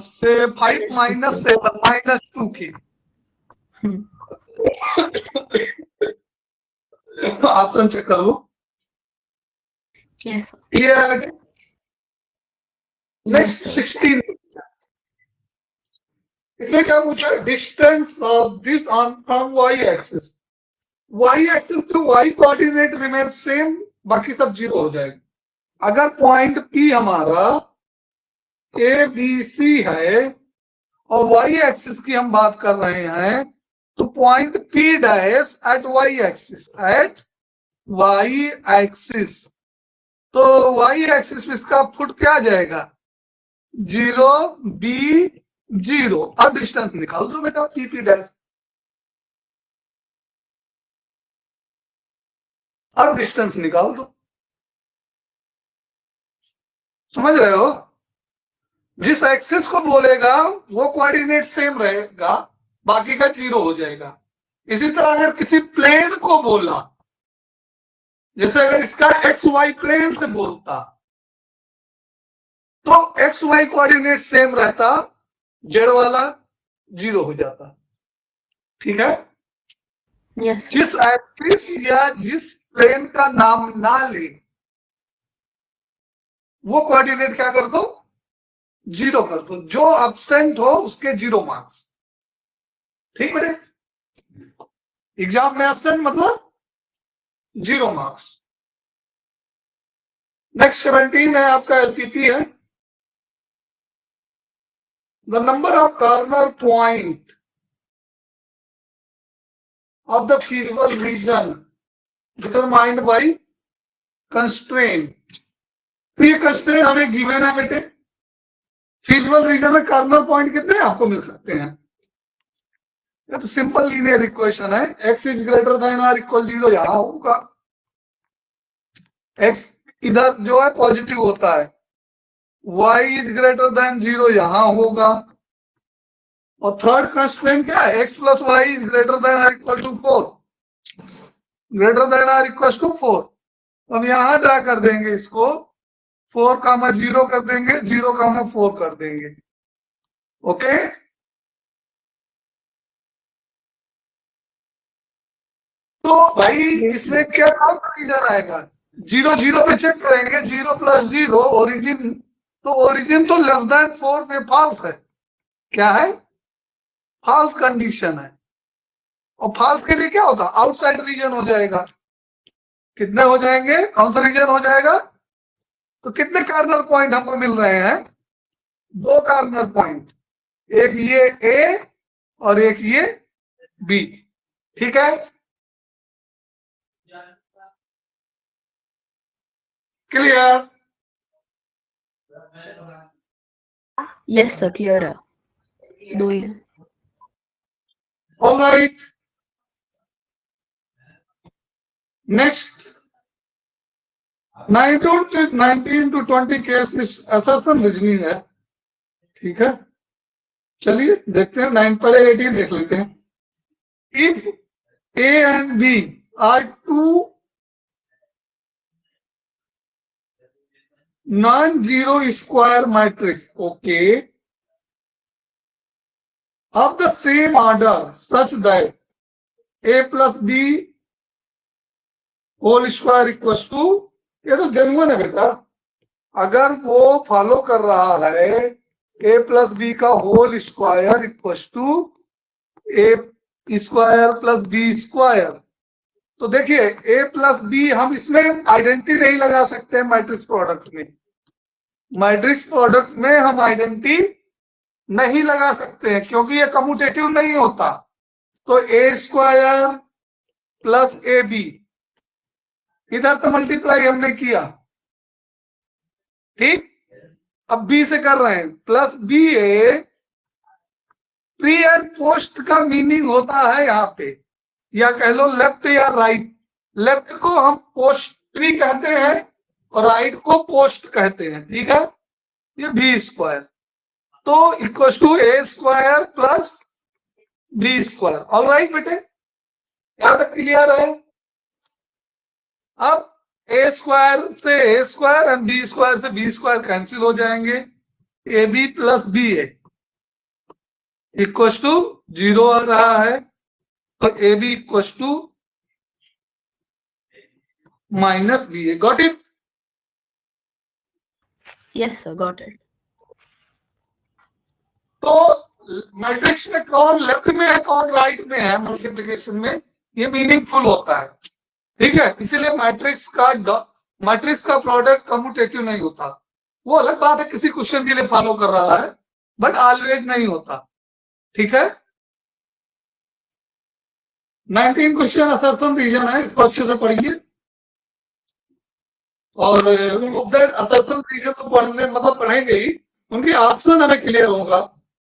से 5 -7 -2k। ऑप्शन चेक कर लो, ये है। नेक्स्ट 16, इसमें क्या पूछा? Distance of this on from y axis. Y axis to y coordinate remain same, बाकी सब जीरो हो जाएगा। अगर पॉइंट पी हमारा ए बी सी है और वाई एक्सिस की हम बात कर रहे हैं, तो point p dash at y axis, at y axis, तो वाई एक्सिस में इसका फुट क्या आ जाएगा? 0 बी 0। अब डिस्टेंस निकाल दो बेटा, पी पी डैश, अब डिस्टेंस निकाल दो। समझ रहे हो? जिस एक्सिस को बोलेगा वो कोऑर्डिनेट सेम रहेगा, बाकी का जीरो हो जाएगा। इसी तरह अगर किसी प्लेन को बोला, जैसे अगर इसका एक्स वाई प्लेन से बोलता, तो एक्स वाई कोऑर्डिनेट सेम रहता, जेड वाला जीरो हो जाता, ठीक है। yes, जिस एक्सिस या जिस प्लेन का नाम ना ले, वो कोऑर्डिनेट क्या कर दो? जीरो कर दो, जो एब्सेंट हो उसके 0 मार्क्स, ठीक बेटे। एग्जाम में एब्सेंट मतलब 0 मार्क्स। नेक्स्ट 17 है आपका एलपीपी है। The number of corner point of the feasible reason determined by constraint. तो ये कंस्ट्रेंट हमें गिवन है बेटे। फीजिबल रीजन में कॉर्नर पॉइंट कितने आपको मिल सकते हैं? ये तो सिंपल लीनियर इक्वेशन है, x इज ग्रेटर देन और इक्वल 0 यहां होगा, x इधर जो है पॉजिटिव होता है, y इज ग्रेटर देन 0 यहां होगा, और थर्ड कंस्ट्रेंट क्या है? x + y is greater then और इक्वल टू 4, ग्रेटर देन और इक्वल टू 4। तो हम यहां ड्रा कर देंगे इसको, 4,0 कर देंगे, 0,4 कर देंगे, ओके। तो भाई इसमें क्या रीजन आएगा? 0 0 पे चेक करेंगे, 0 + 0 ओरिजिन, तो ओरिजिन तो लेस देन 4 पे फॉल्स है, क्या है? फॉल्स कंडीशन है। और फॉल्स के लिए क्या होता? आउटसाइड रीजन हो जाएगा। कितने हो जाएंगे? कौन सा रीजन हो जाएगा? तो कितने कॉर्नर पॉइंट हमको मिल रहे हैं? 2 कॉर्नर पॉइंट, एक ये ए और एक ये बी, ठीक है। क्लियर? यस सर क्लियर है, दो ही है। All right. Next, 19 to 20 case assertion reasoning है, ठीक है। चलिए देखते हैं, 9 पहले 18 देख लेते हैं। If A and B are two non-zero square matrix, okay, of the same order such that A plus B whole square equals to, ये तो जेन्युइन है बेटा। अगर वो फॉलो कर रहा है ए प्लस बी का whole square equals to A square plus B square, तो देखिए ए प्लस बी हम इसमें आइडेंटिटी नहीं लगा सकते मैट्रिक्स प्रोडक्ट में। मैट्रिक्स प्रोडक्ट में हम आइडेंटिटी नहीं लगा सकते हैं क्योंकि ये कम्यूटेटिव नहीं होता। तो ए स्क्वायर प्लस ए बी, इधर तो मल्टीप्लाई हमने किया, ठीक। अब बी से कर रहे हैं plus B a, pre and post का मीनिंग होता है यहाँ पे, या कह लो लेफ्ट या राइट। लेफ्ट को हम पोस्ट प्री कहते हैं और राइट को पोस्ट कहते हैं, ठीक है। ये बी स्क्वायर तो equal to A square plus B square. All right बेटे, यहां तक क्लियर है? अब ए स्क्वायर से A square and B square से बी स्क्वायर कैंसिल हो जाएंगे। A B plus B A equal to 0 आ रहा है, तो A B equal to minus B A. Got it? Yes sir got it. तो मैट्रिक्स में कौन लेफ्ट में है कौन राइट में है मल्टीप्लिकेशन में, ये मीनिंगफुल होता है, ठीक है। इसीलिए मैट्रिक्स का प्रोडक्ट कम्यूटेटिव नहीं होता। वो अलग बात है किसी क्वेश्चन के लिए फॉलो कर रहा है, बट ऑलवेज नहीं होता, ठीक है। 19 क्वेश्चन असर्शन रीजन है, इसको अच्छे से पढ़िए। और असर्शन रीजन तो पढ़ने मतलब पढ़ेंगे ही, उनके ऑप्शन हमें क्लियर होगा।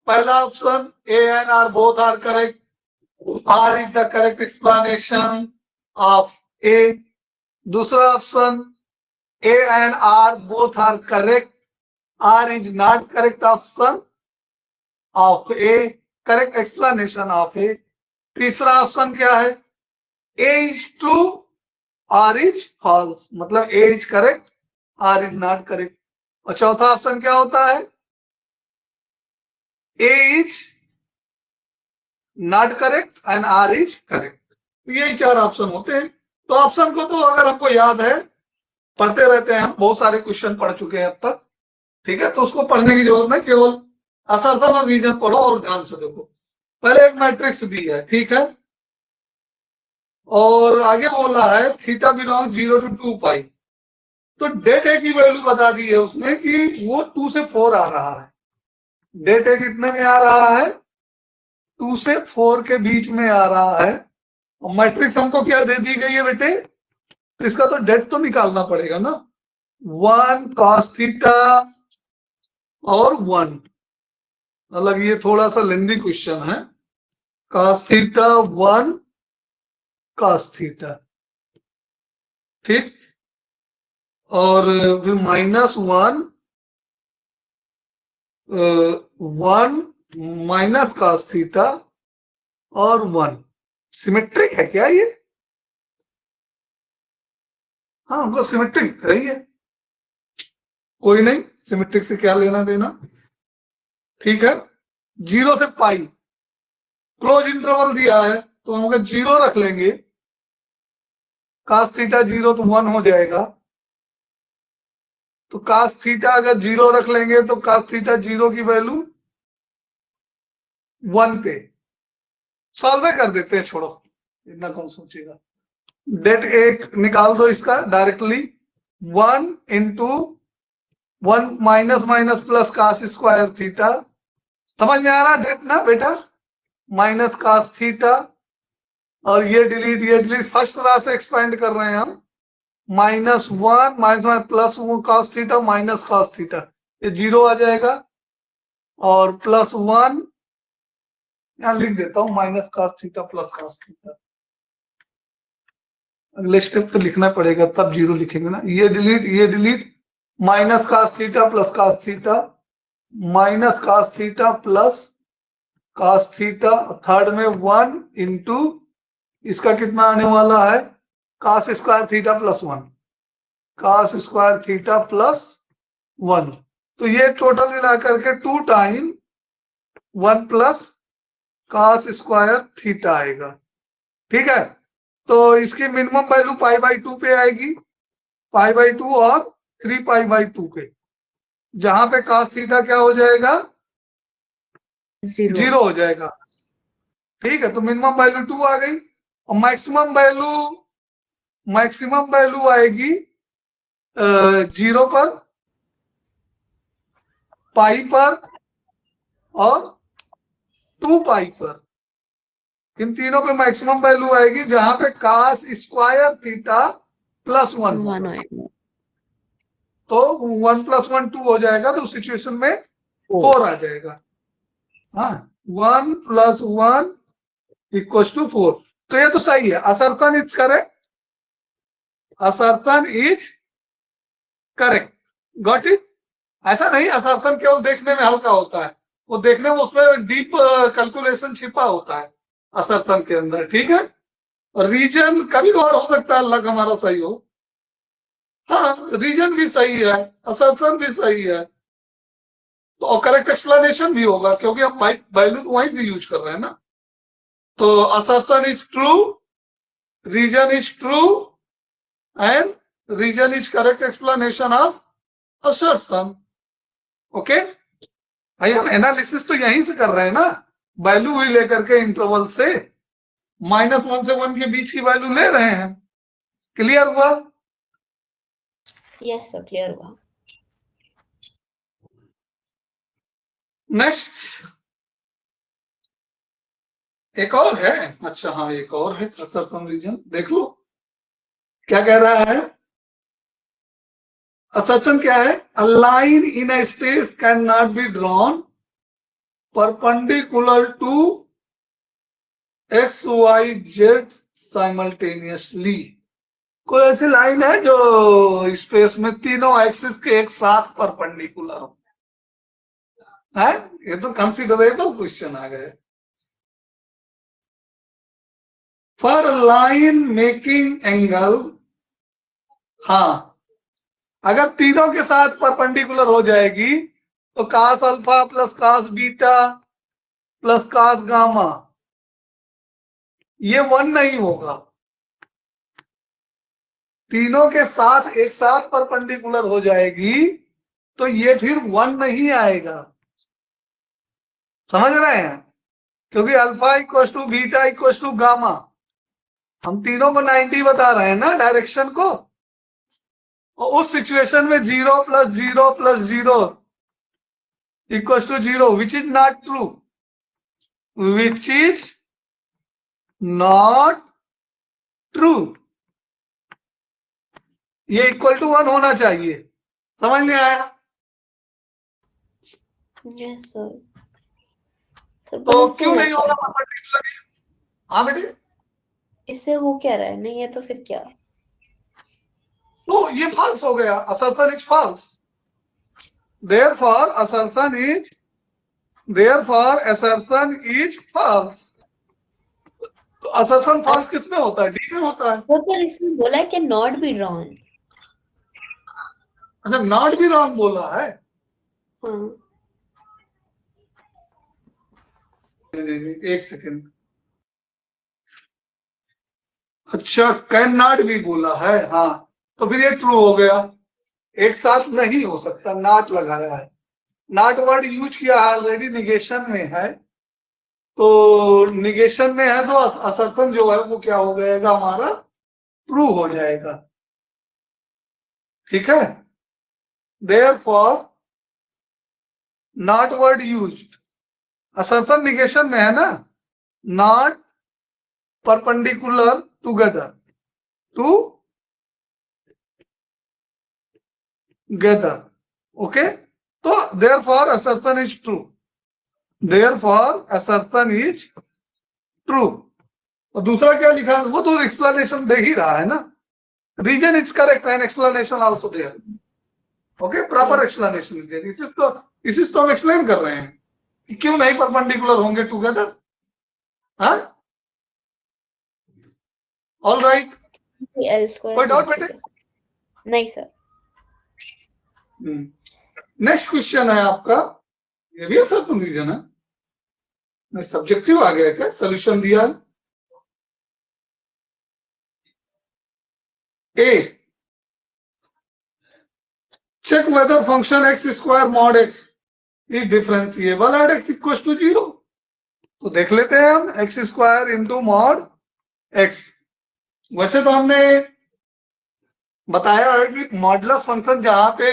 पहला option A and R both are correct, R is the correct explanation of A. दूसरा option A and R both are correct, R is not correct option of A, correct explanation of A. तीसरा option क्या है? A is true, R is false, मतलब A is correct, R is not correct. और चौथा option क्या होता है? A is not correct and R is correct. यही 4 ऑप्शन होते हैं। तो ऑप्शन को तो अगर हमको याद है, पढ़ते रहते हैं हम, बहुत सारे क्वेश्चन पढ़ चुके हैं अब तक, ठीक है। तो उसको पढ़ने की जरूरत नहीं, केवल असर्शन और रीजन पढ़ो और ध्यान से देखो। पहले एक मैट्रिक्स दी है, ठीक है, और आगे बोला है थीटा बिलोंग 0 to 2 पाई। तो डेट ए की वैल्यू बता दी है उसने कि वो 2 से 4 आ रहा है। डेट ए कितने में आ रहा है? 2 से 4 के बीच में आ रहा है। और मैट्रिक्स हमको क्या दे दी गई है बेटे? तो इसका तो डेट तो निकालना पड़ेगा ना, 1 cos थीटा और 1, मतलब ये थोड़ा सा लेंदी क्वेश्चन है। cos थीटा 1 cos थीटा, ठीक, और फिर -1 1 माइनस cos थीटा और 1। सिमेट्रिक है क्या ये? हाँ, हमको सिमेट्रिक है ये। कोई नहीं, सिमेट्रिक से क्या लेना देना, ठीक है। 0 से पाई क्लोज इंटरवल दिया है, तो हम अगर 0 रख लेंगे, cos थीटा 0 तो 1 हो जाएगा। तो cos थीटा अगर 0 रख लेंगे तो cos थीटा 0 की वैल्यू 1 पे सॉल्व कर देते हैं, छोड़ो इतना कौन सोचेगा। डेट एक निकाल दो इसका directly, 1 into 1 minus minus plus cos square theta. समझ में आ रहा डेट ना बेटा? माइनस cos थीटा और ये डिलीट फर्स्ट रा से एक्सपेंड कर रहे हैं हम, -1 minus plus cos theta minus cos theta, ये 0 आ जाएगा। और +1 यहाँ लिख देता हूँ minus cos theta plus cos theta. अगले स्टेप तो लिखना पड़ेगा तब 0 लिखेंगे ना। ये delete minus cos theta plus cos theta minus cos theta plus cos theta, third में 1 इंटू इसका कितना आने वाला है cos square theta plus 1, cos square theta plus 1। तो ये टोटल मिला करके 2 time 1 plus cos square theta आएगा। ठीक है, तो इसकी मिनिमम वैल्यू π/2 पे आएगी, π/2 और 3π/2 पे, जहां पे cos थीटा क्या हो जाएगा 0 हो जाएगा। ठीक है, तो मिनिमम वैल्यू 2 आ गई और मैक्सिमम वैल्यू आएगी 0 पर, पाई पर और 2π पर। इन तीनों पे मैक्सिमम वैल्यू आएगी जहां पे cos स्क्वायर थीटा प्लस 1 तो 1 + 1 2 हो जाएगा, तो सिचुएशन में 4 आ जाएगा। हाँ, 1 + 1 = 4। तो ये तो सही है, assertion is correct, assertion is correct, got it. ऐसा नहीं असर्शन केवल देखने में हल्का होता है, वो देखने में उसमें डीप कैलकुलेशन छिपा होता है असर्शन के अंदर। ठीक है, और रीजन कभी कभार हो सकता है अल्लाह का हमारा सही हो। हाँ, रीजन भी सही है, असर्शन भी सही है, तो करेक्ट एक्सप्लेनेशन भी होगा, क्योंकि हम वैल्यू तो वहीं से यूज कर रहे हैं ना। तो assertion is true, reason is true and reason is correct explanation of assertion. Okay भाई, हम एनालिसिस तो यहीं से कर रहे हैं ना, वैल्यू ही लेकर के इंटरवल से -1 से 1 के बीच की वैल्यू ले रहे हैं। क्लियर हुआ? यस सर, क्लियर हुआ। नेक्स्ट एक और है। अच्छा हाँ, एक और है असर्शन रीजन, देख लो क्या कह रहा है। असर्शन क्या है? A line in a space can not be drawn perpendicular to X Y Z simultaneously. कोई ऐसी लाइन है जो स्पेस में तीनों एक्सिस के एक साथ परपेंडिकुलर हो? है, ये तो कंसिडरेबल क्वेश्चन आ गए। फॉर लाइन मेकिंग एंगल, हाँ, अगर तीनों के साथ परपेंडिकुलर हो जाएगी तो cos alpha plus cos beta plus cos gamma, ये 1 नहीं होगा। तीनों के साथ एक साथ परपेंडिकुलर हो जाएगी तो ये फिर 1 नहीं आएगा। समझ रहे हैं? क्योंकि अल्फा = बीटा = गामा, हम तीनों को 90 बता रहे हैं ना डायरेक्शन को। और उस सिचुएशन में 0 + 0 + 0 = 0, which is not true, which is not true। ये =1 होना चाहिए। समझ में आया? Yes sir. तो क्यों नहीं होगा परपेंडिकुलर? हाँ बेटे, इससे हो क्या रहा है? नहीं है तो फिर क्या? तो ये फॉल्स हो गया, assertion is false. therefore assertion is false। तो असर्शन फॉल्स किसमें होता है? डी में होता है। वो पर इसमें बोला है कि नॉट बी रॉन्ग। अच्छा, नॉट भी रॉन्ग बोला है। हाँ, नहीं, एक सेकंड। अच्छा, कैन नॉट भी बोला है, हाँ, तो फिर ये ट्रू हो गया। एक साथ नहीं हो सकता, नॉट लगाया है, नॉट वर्ड यूज किया है, ऑलरेडी निगेशन में है। तो निगेशन में है तो असर्शन जो है वो क्या हो जाएगा हमारा? ट्रू हो जाएगा। ठीक है, therefore not word used, assertion negation में है ना, not perpendicular together to together. Okay, तो therefore assertion is true, therefore assertion is true. और दूसरा क्या लिखा, वो तो एक्सप्लेनेशन दे ही रहा है ना, reason is correct and explanation also there. Okay, proper explanation दे, इसी तो हम एक्सप्लेन कर रहे हैं कि क्यों नहीं परपेंडिकुलर होंगे टुगेदर। हाँ, ऑल राइट, कोई डाउट बेटे? नहीं सर। नेक्स्ट क्वेश्चन है आपका, ये भी असर्शन रीजन है, सब्जेक्टिव आ गया क्या, सोल्यूशन दिया है। ए, check whether function x square mod x is differentiable at x equals to 0। तो देख लेते हैं हम x square into mod x। वैसे तो हमने बताया है कि मॉडुलस फंक्शन जहां पे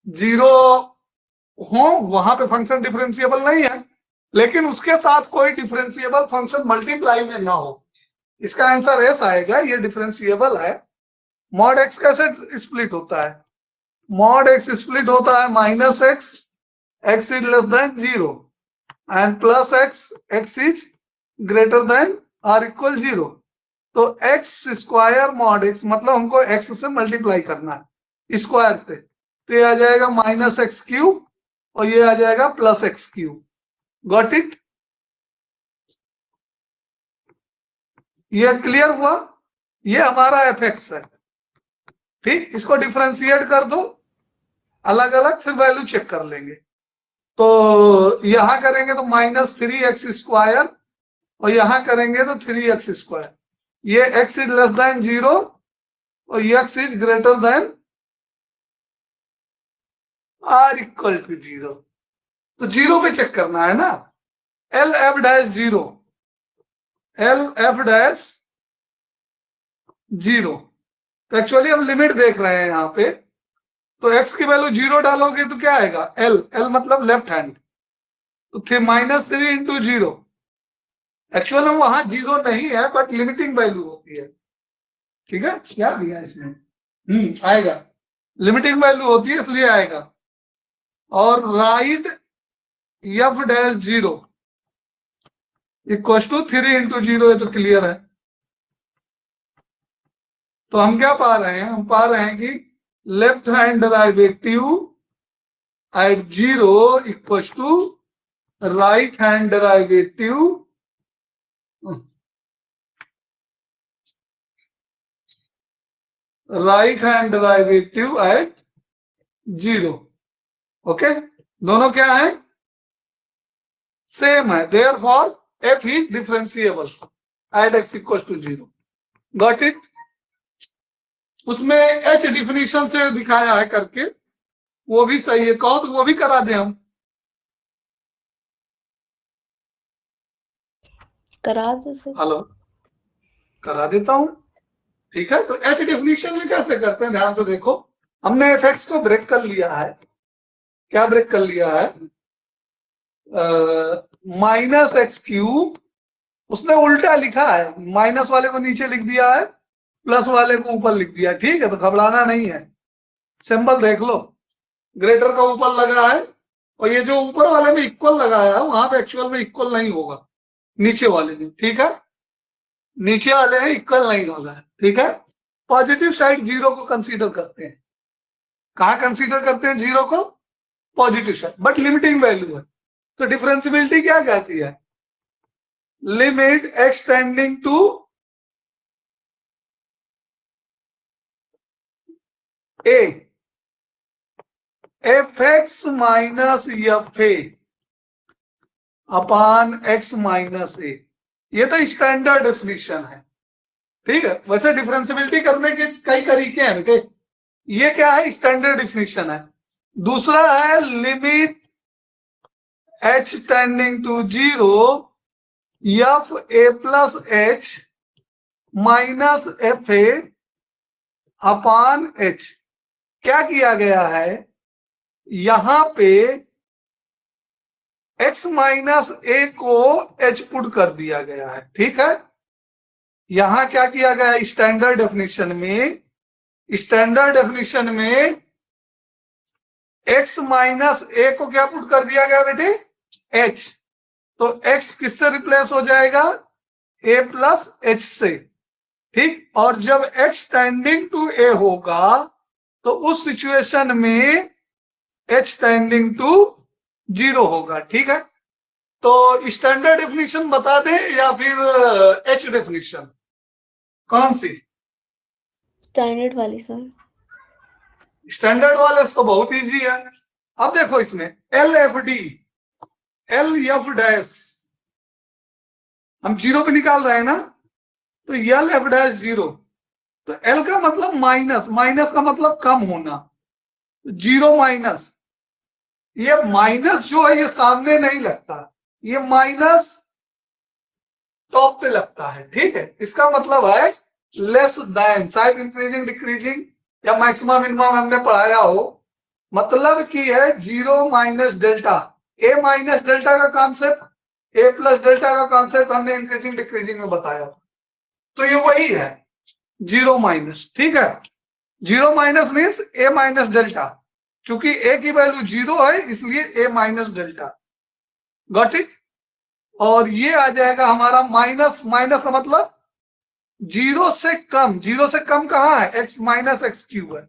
0 हो वहां पे फंक्शन डिफरेंशिएबल नहीं है, लेकिन उसके साथ कोई डिफरेंशिएबल फंक्शन मल्टीप्लाई में ना हो, इसका आंसर एस आएगा, ये डिफरेंशिएबल है। मॉड x कैसे स्प्लिट होता है, मॉड x स्प्लिट होता है minus X, x is less than 0 and plus X, x is greater than or equal 0। तो x स्क्वायर मॉड x मतलब हमको x से मल्टीप्लाई करना है स्क्वायर से, तो ये आ जाएगा माइनस एक्स क्यूब और ये आ जाएगा plus x cube. Got it, ये क्लियर हुआ, ये हमारा fx है। ठीक, इसको डिफरेंशिएट कर दो अलग अलग, फिर वैल्यू चेक कर लेंगे। तो यहां करेंगे तो माइनस 3x स्क्वायर और यहां करेंगे तो 3x स्क्वायर, ये x इज लेस देन 0 और x is greater than r equal to 0। तो 0 पे चेक करना है ना, L F dash 0, L F dash 0। तो एक्चुअली हम लिमिट देख रहे हैं यहाँ पे, तो x की वैल्यू 0 डालोगे तो क्या आएगा, l, l मतलब लेफ्ट हैंड, तो थे माइनस 3 इंटू 0। एक्चुअल में वहां 0 नहीं है बट लिमिटिंग वैल्यू होती है। ठीक है, क्या दिया इसमें, आएगा, लिमिटिंग वैल्यू होती है इसलिए आएगा। और right F dash 0 equal to 3 into 0, ये तो क्लियर है। तो हम क्या पा रहे हैं, हम पा रहे हैं कि left hand derivative at 0 equal to right hand derivative at 0। Okay, दोनों क्या है, सेम है, therefore f is differentiable at x equal to 0। Got it, उसमें h डिफिनीशन से दिखाया है करके, वो भी सही है, कहो तो वो भी करा दे, हम करा दो सर। हेलो, करा देता हूं। ठीक है, तो h डिफिनीशन में कैसे करते हैं, ध्यान से देखो, हमने fx को ब्रेक कर लिया है, क्या ब्रेक कर लिया है, माइनस एक्स क्यूब, उसने उल्टा लिखा है, माइनस वाले को नीचे लिख दिया है, प्लस वाले को ऊपर लिख दिया। ठीक है, तो घबराना नहीं है, सिंबल देख लो, ग्रेटर का ऊपर लगा है और ये जो ऊपर वाले में इक्वल लगाया है वहां पे एक्चुअल में इक्वल नहीं होगा, नीचे वाले में। ठीक है, नीचे वाले में इक्वल नहीं होगा। ठीक है, पॉजिटिव साइड 0 को कंसीडर करते हैं, कहां कंसीडर करते हैं 0 को, positive side, but limiting value है। तो डिफरेंशियबिलिटी क्या कहती है, limit x tending to a fx minus F A upon x minus A, ये तो स्टैंडर्ड डेफिनेशन है। ठीक है, वैसे डिफरेंशियबिलिटी करने के कई तरीके हैं बेटे, ये क्या है, स्टैंडर्ड डेफिनेशन है। दूसरा है limit h tending to 0 F A plus H minus F A upon H. क्या किया गया है, यहां पे x माइनस ए को h पुट कर दिया गया है। ठीक है, यहां क्या किया गया है, स्टैंडर्ड डेफिनेशन में, स्टैंडर्ड डेफिनेशन में x माइनस a को क्या पुट कर दिया गया बेटे, h, तो x किससे रिप्लेस हो जाएगा, a प्लस h से, ठीक। और जब x टेंडिंग टू a होगा तो उस सिचुएशन में h टेंडिंग टू 0 होगा, ठीक है। तो स्टैंडर्ड डेफिनेशन बता दें या फिर h डेफिनेशन, कौन सी? स्टैंडर्ड वाली सर। स्टैंडर्ड वाले तो बहुत इजी है। अब देखो इसमें L F D, L F dash हम 0 पे निकाल रहे हैं ना, तो एल एफ डैश 0, तो एल का मतलब माइनस, माइनस का मतलब कम होना, 0 माइनस, ये माइनस जो है ये सामने नहीं लगता, ये माइनस टॉप पे लगता है, ठीक है। इसका मतलब है लेस देन, शायद इंक्रीजिंग डिक्रीजिंग या मैक्सिमम मिनिमम हमने पढ़ाया हो, मतलब कि है 0 माइनस डेल्टा, ए माइनस डेल्टा का कॉन्सेप्ट, ए प्लस डेल्टा का कॉन्सेप्ट हमने इंक्रीजिंग डिक्रीजिंग में बताया, तो ये वही है 0 माइनस, ठीक है। 0 माइनस मीन्स ए माइनस डेल्टा, चूंकि ए की वैल्यू 0 है इसलिए ए माइनस डेल्टा, गॉट इट। और ये आ जाएगा हमारा माइनस, माइनस का मतलब 0 से कम, 0 से कम कहाँ है, x माइनस एक्स क्यूब है।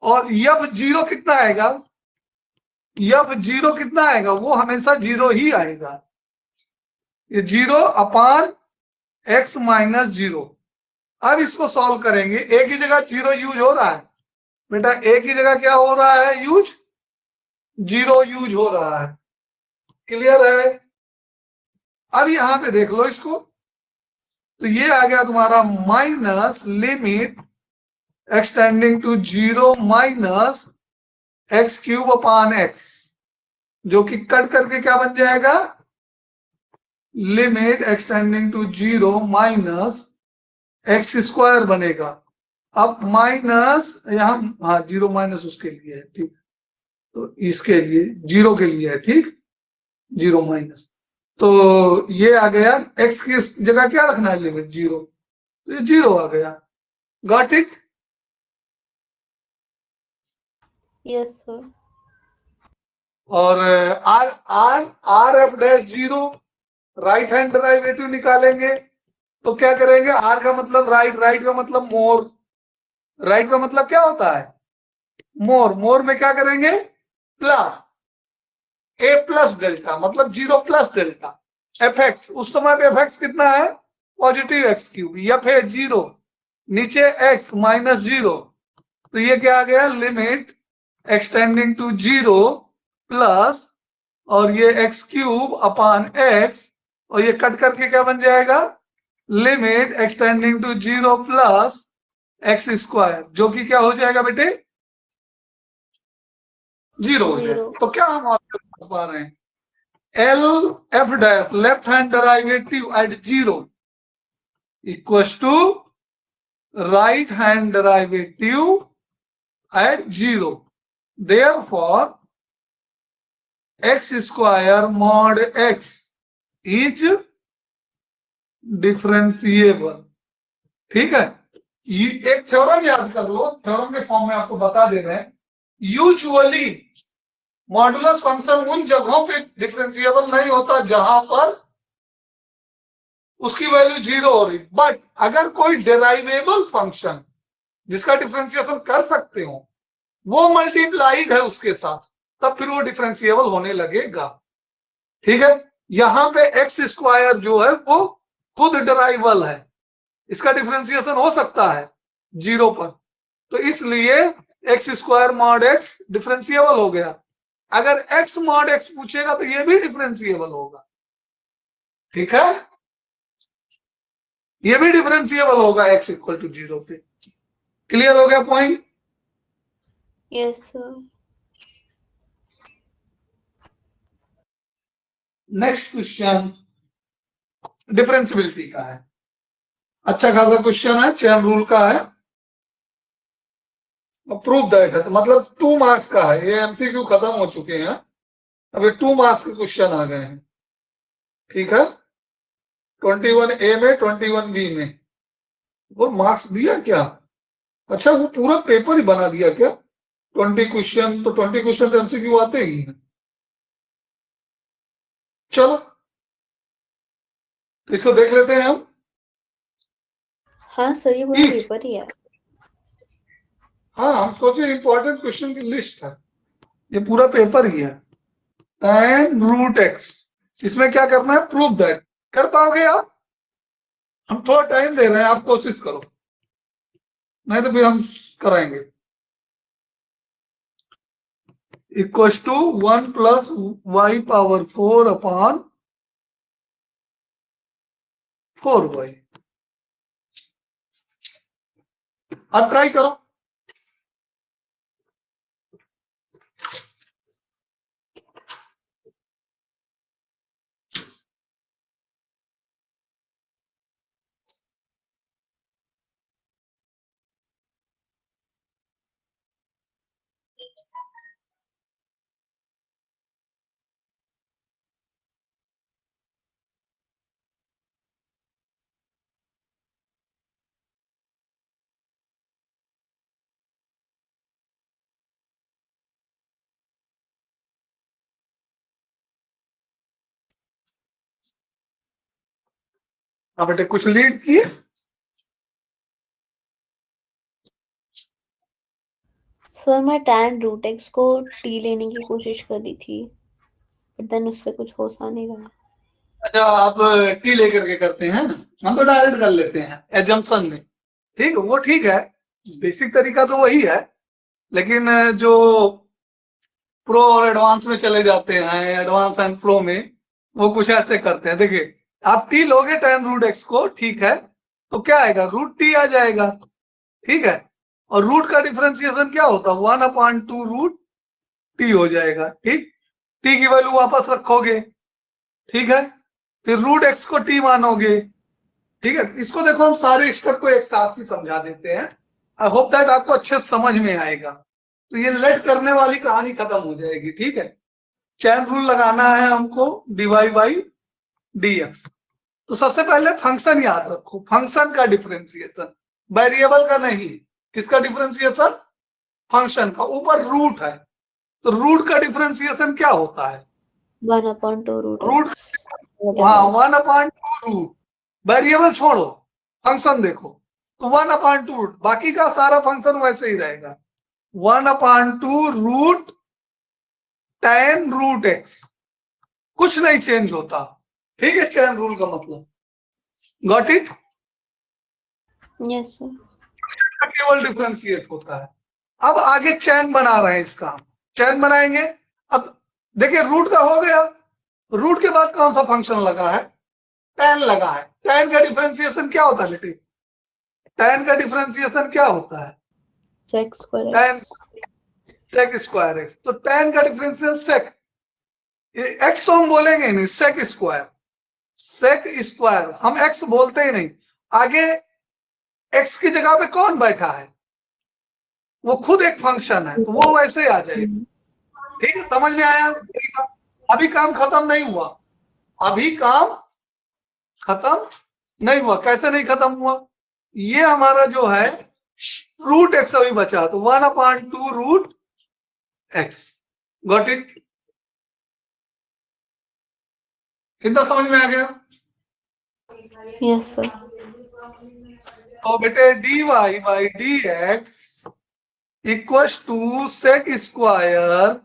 और यफ 0 कितना आएगा, यफ 0 कितना आएगा, वो हमेशा 0 ही आएगा, ये 0 अपान x माइनस 0। अब इसको सॉल्व करेंगे, a की जगह 0 यूज हो रहा है बेटा, a की जगह क्या हो रहा है यूज, 0 यूज हो रहा है, क्लियर है। अब यहां पे देख लो इसको, तो ये आ गया तुम्हारा minus limit x tending to 0 minus X cube upon X, जो कि कट करके क्या बन जाएगा, limit x tending to 0 minus x square बनेगा। अब माइनस यहाँ, हाँ 0 माइनस उसके लिए है, ठीक, तो इसके लिए 0 के लिए है, ठीक, 0 माइनस, तो ये आ गया, x की जगह क्या रखना है लिमिट 0, तो ये 0 आ गया, गॉट इट। Yes sir. और R R R F dash 0, right hand derivative निकालेंगे, तो क्या करेंगे, आर का मतलब राइट, राइट का मतलब मोर, राइट का मतलब क्या होता है मोर, मोर में क्या करेंगे प्लस ए प्लस डेल्टा, मतलब 0 प्लस डेल्टा एफ एक्स, उस समय पे एफ एक्स कितना है पॉजिटिव एक्स क्यूब, एफ है 0, नीचे एक्स माइनस 0, तो ये क्या आ गया लिमिट एक्सटेंडिंग टू 0 प्लस, और ये एक्स क्यूब अपान एक्स, और ये कट करके क्या बन जाएगा, limit extending to 0 plus X square, जो कि क्या हो जाएगा बेटे 0 हो जाएगा। तो क्या हम आपको पा रहे हैं, L F dash left hand derivative at 0 equals to right hand derivative at 0, therefore x square mod x is differentiable, ठीक है। ये एक थ्योरम याद कर लो, थ्योरम के फॉर्म में आपको बता दे रहे हैं, यूजुअली मॉडुलस फंक्शन उन जगहों पे डिफरेंशिएबल नहीं होता जहां पर उसकी वैल्यू 0 हो रही, बट अगर कोई डेराइवेबल फंक्शन जिसका डिफरेंशिएशन कर सकते हो वो मल्टीप्लाइड है उसके साथ, तब फिर वो डिफरेंशिएबल होने लगेगा, ठीक है। यहां पे एक्स स्क्वायर जो है वो खुद डेराइवल है, इसका डिफरेंशिएशन हो सकता है 0 पर, तो इसलिए x square mod x differentiable हो गया। अगर एक्स मॉड एक्स पूछेगा तो ये भी डिफरेंशिएबल होगा, ठीक है, ये भी डिफरेंशिएबल होगा एक्स इक्वल टू 0 पे, क्लियर हो गया point. Yes sir. Next question differentiability का है, अच्छा खासा क्वेश्चन है, चेन रूल का है, प्रूव दैट है, तो मतलब 2 मार्क्स का है, ये एमसीक्यू खत्म हो चुके हैं, अभी 2 मार्क्स के क्वेश्चन आ गए हैं, ठीक है, 21A में 21B में, वो मार्क्स दिया क्या, अच्छा वो पूरा पेपर ही बना दिया क्या, 20 क्वेश्चन, तो 20 क्वेश्चन तो एमसीक्यू आते ही हैं। चलो तो इसको देख लेते हैं हम। हाँ सर, ये पूरा पेपर ही है। हाँ, हम सोचे इंपॉर्टेंट क्वेश्चन की लिस्ट है, ये पूरा पेपर ही है। tan रूट एक्स, इसमें क्या करना है, प्रूव दैट। कर पाओगे आप? हम थोड़ा टाइम दे रहे हैं, आप कोशिश करो, नहीं तो फिर हम कराएंगे। Equal to 1 plus Y power 4 upon 4y। अब ट्राई करो। अब बेटे कुछ लीड किए। सर मैं tan रूट एक्स को टी लेने की कोशिश कर रही थी, बट देन उससे कुछ हो सा नहीं रहा। अच्छा, आप टी लेकर के करते हैं, हम तो डायरेक्ट कर लेते हैं एजम्पशन में। ठीक है, वो ठीक है, बेसिक तरीका तो वही है, लेकिन जो प्रो और एडवांस में चले जाते हैं, एडवांस एंड प्रो में, वो कुछ ऐसे करते हैं। देखिए, आप टी लोगे tan रूट एक्स को, ठीक है, तो क्या आएगा, रूट टी आ जाएगा। ठीक है, और रूट का डिफरेंशिएशन क्या होता है, 1/2 रूट टी हो जाएगा। ठीक, टी की वैल्यू वापस रखोगे, ठीक है, फिर रूट एक्स को टी मानोगे। ठीक है, इसको देखो हम सारे स्टेप को एक साथ ही समझा देते हैं, आई होप दैट आपको अच्छे समझ में आएगा। तो ये लेट करने वाली कहानी खत्म हो जाएगी। ठीक है, चैन रूल लगाना है हमको, डीवाई बाई डी एक्स। तो सबसे पहले फंक्शन याद रखो, फंक्शन का डिफरेंशिएशन, वेरिएबल का नहीं। किसका डिफरेंशिएशन, फंक्शन का। ऊपर रूट है, तो रूट का डिफरेंशिएशन क्या होता है, 1/2 रूट रूट, हाँ 1/2 रूट। वेरिएबल छोड़ो, फंक्शन देखो, तो 1/2 रूट, बाकी का सारा फंक्शन वैसे ही रहेगा। 1/2 रूट tan रूट एक्स, कुछ नहीं चेंज होता। ठीक है, चैन रूल का मतलब, गॉट इट। Yes sir. केवल डिफरेंशिएट होता है। अब आगे चैन बना रहे हैं, इसका चैन बनाएंगे। अब देखिए, रूट का हो गया, रूट के बाद कौन सा फंक्शन लगा है, tan लगा है। tan का डिफरेंशिएशन क्या होता है बेटे, tan का डिफरेंशिएशन क्या होता है, sec square tan X. sec square X. तो tan का डिफरेंशिएशन sec, एक्स तो हम बोलेंगे नहीं, sec स्क्वायर, sec स्क्वायर, हम एक्स बोलते ही नहीं। आगे एक्स की जगह पे कौन बैठा है, वो खुद एक फंक्शन है, तो वो वैसे आ जाएगा। ठीक है, समझ में आया। अभी काम खत्म नहीं हुआ, अभी काम खत्म नहीं हुआ। कैसे नहीं खत्म हुआ, ये हमारा जो है रूट एक्स अभी बचा, तो 1/2 रूट एक्स। गॉट इट, इतना समझ में आ गया। Yes sir. तो बेटे D Y by D X equal to sec square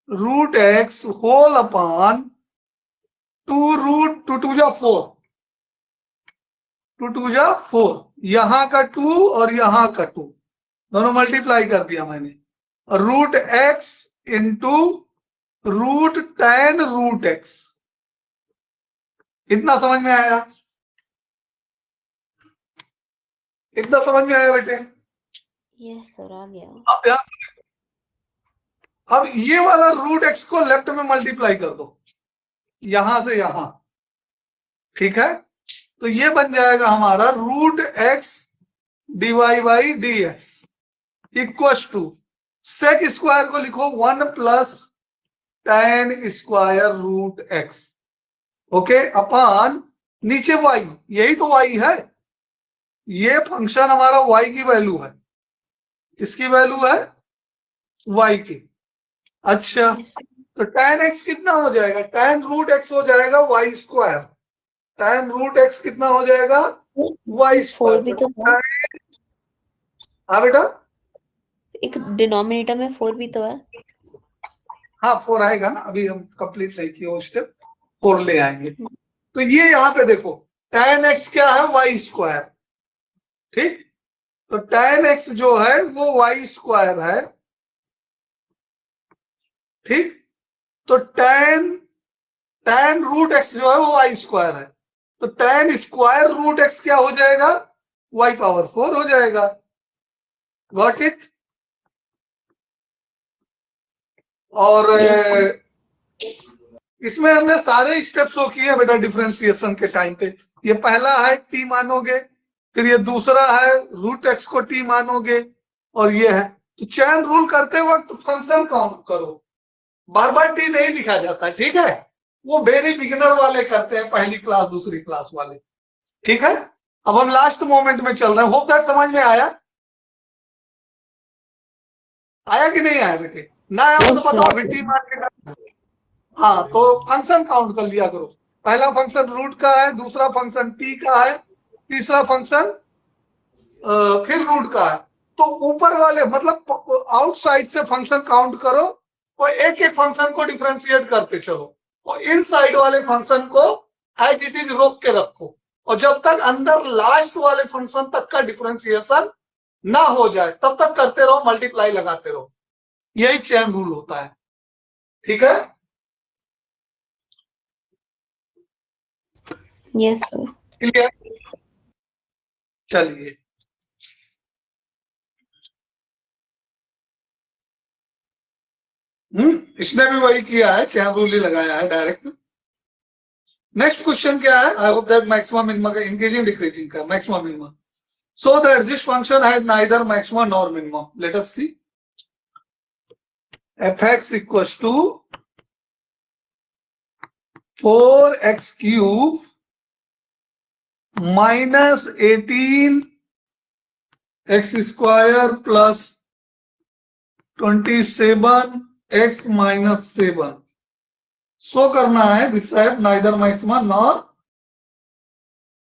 root X whole upon 2 root 2 जा 4, 2 जा 4, यहां का 2 और यहां का 2 दोनों मल्टीप्लाई कर दिया मैंने, और root X into root tan root X. इतना समझ में आया, इतना समझ में आया बेटे। यस सर, आ गया। अब अब ये वाला रूट एक्स को लेफ्ट में मल्टीप्लाई कर दो, यहां से यहां। ठीक है, तो ये बन जाएगा हमारा root X D Y by D X equal to sec square को लिखो 1 plus tan square root X, okay, upon नीचे y, यही तो y है, ये फंक्शन हमारा y की वैल्यू है। किसकी वैल्यू है, y की। अच्छा, तो tan x कितना हो जाएगा? tan रूट x हो जाएगा y square. tan root x कितना हो जाएगा? y 4 भी स्क्वायर। तो है, हाँ बेटा, एक डिनोमिनेटर में 4 भी तो है। हाँ 4 आएगा ना, अभी हम कंप्लीट नहीं किए वो स्टेप, 4 ले आएंगे। तो ये यहाँ पे देखो tan x क्या है? y square. ठीक, तो tan x जो है वो y स्क्वायर है। ठीक, तो tan रूट x जो है वो y स्क्वायर है, तो tan स्क्वायर रूट x क्या हो जाएगा? y पावर 4 हो जाएगा। Got it? और इसमें हमने सारे स्टेप शो किए बेटा डिफरेंशिएशन के टाइम पे। ये पहला है t मानोगे, फिर ये दूसरा है रूट x को t मानोगे, और ये है। तो चैन रूल करते वक्त फंक्शन काउंट करो, बार बार t नहीं लिखा जाता, ठीक है? वो वेरी बिगिनर वाले करते हैं, पहली क्लास दूसरी क्लास वाले। ठीक है, अब हम लास्ट मोमेंट में चल रहे हैं। होप दैट समझ में आया? आया कि नहीं आया बेटे? ना आया हो तो बताओ, अभी टी मान के। हाँ, तो फंक्शन काउंट कर लिया करो। पहला फंक्शन रूट का है, दूसरा फंक्शन टी का है, तीसरा फंक्शन फिर रूट का है। तो ऊपर वाले मतलब आउटसाइड से फंक्शन काउंट करो और एक एक फंक्शन को डिफरेंशिएट करते चलो, और इनसाइड वाले फंक्शन को एज इट इज रोक के रखो, और जब तक अंदर लास्ट वाले फंक्शन तक का डिफरेंशिएशन ना हो जाए तब तक करते रहो, मल्टीप्लाई लगाते रहो। यही चेन रूल होता है। ठीक है? Yes sir. क्लियर? चलिए, इसने भी वही किया है, चैन रूल ही लगाया है डायरेक्ट। नेक्स्ट क्वेश्चन क्या है? I hope that maximum minimum का इंक्रीजिंग डिक्रीजिंग का maximum minimum, so that this function has neither maximum nor minimum. Let us see. Fx equals to 4x cube minus 18x square plus 27x minus 7. Show करना है this have neither maxima nor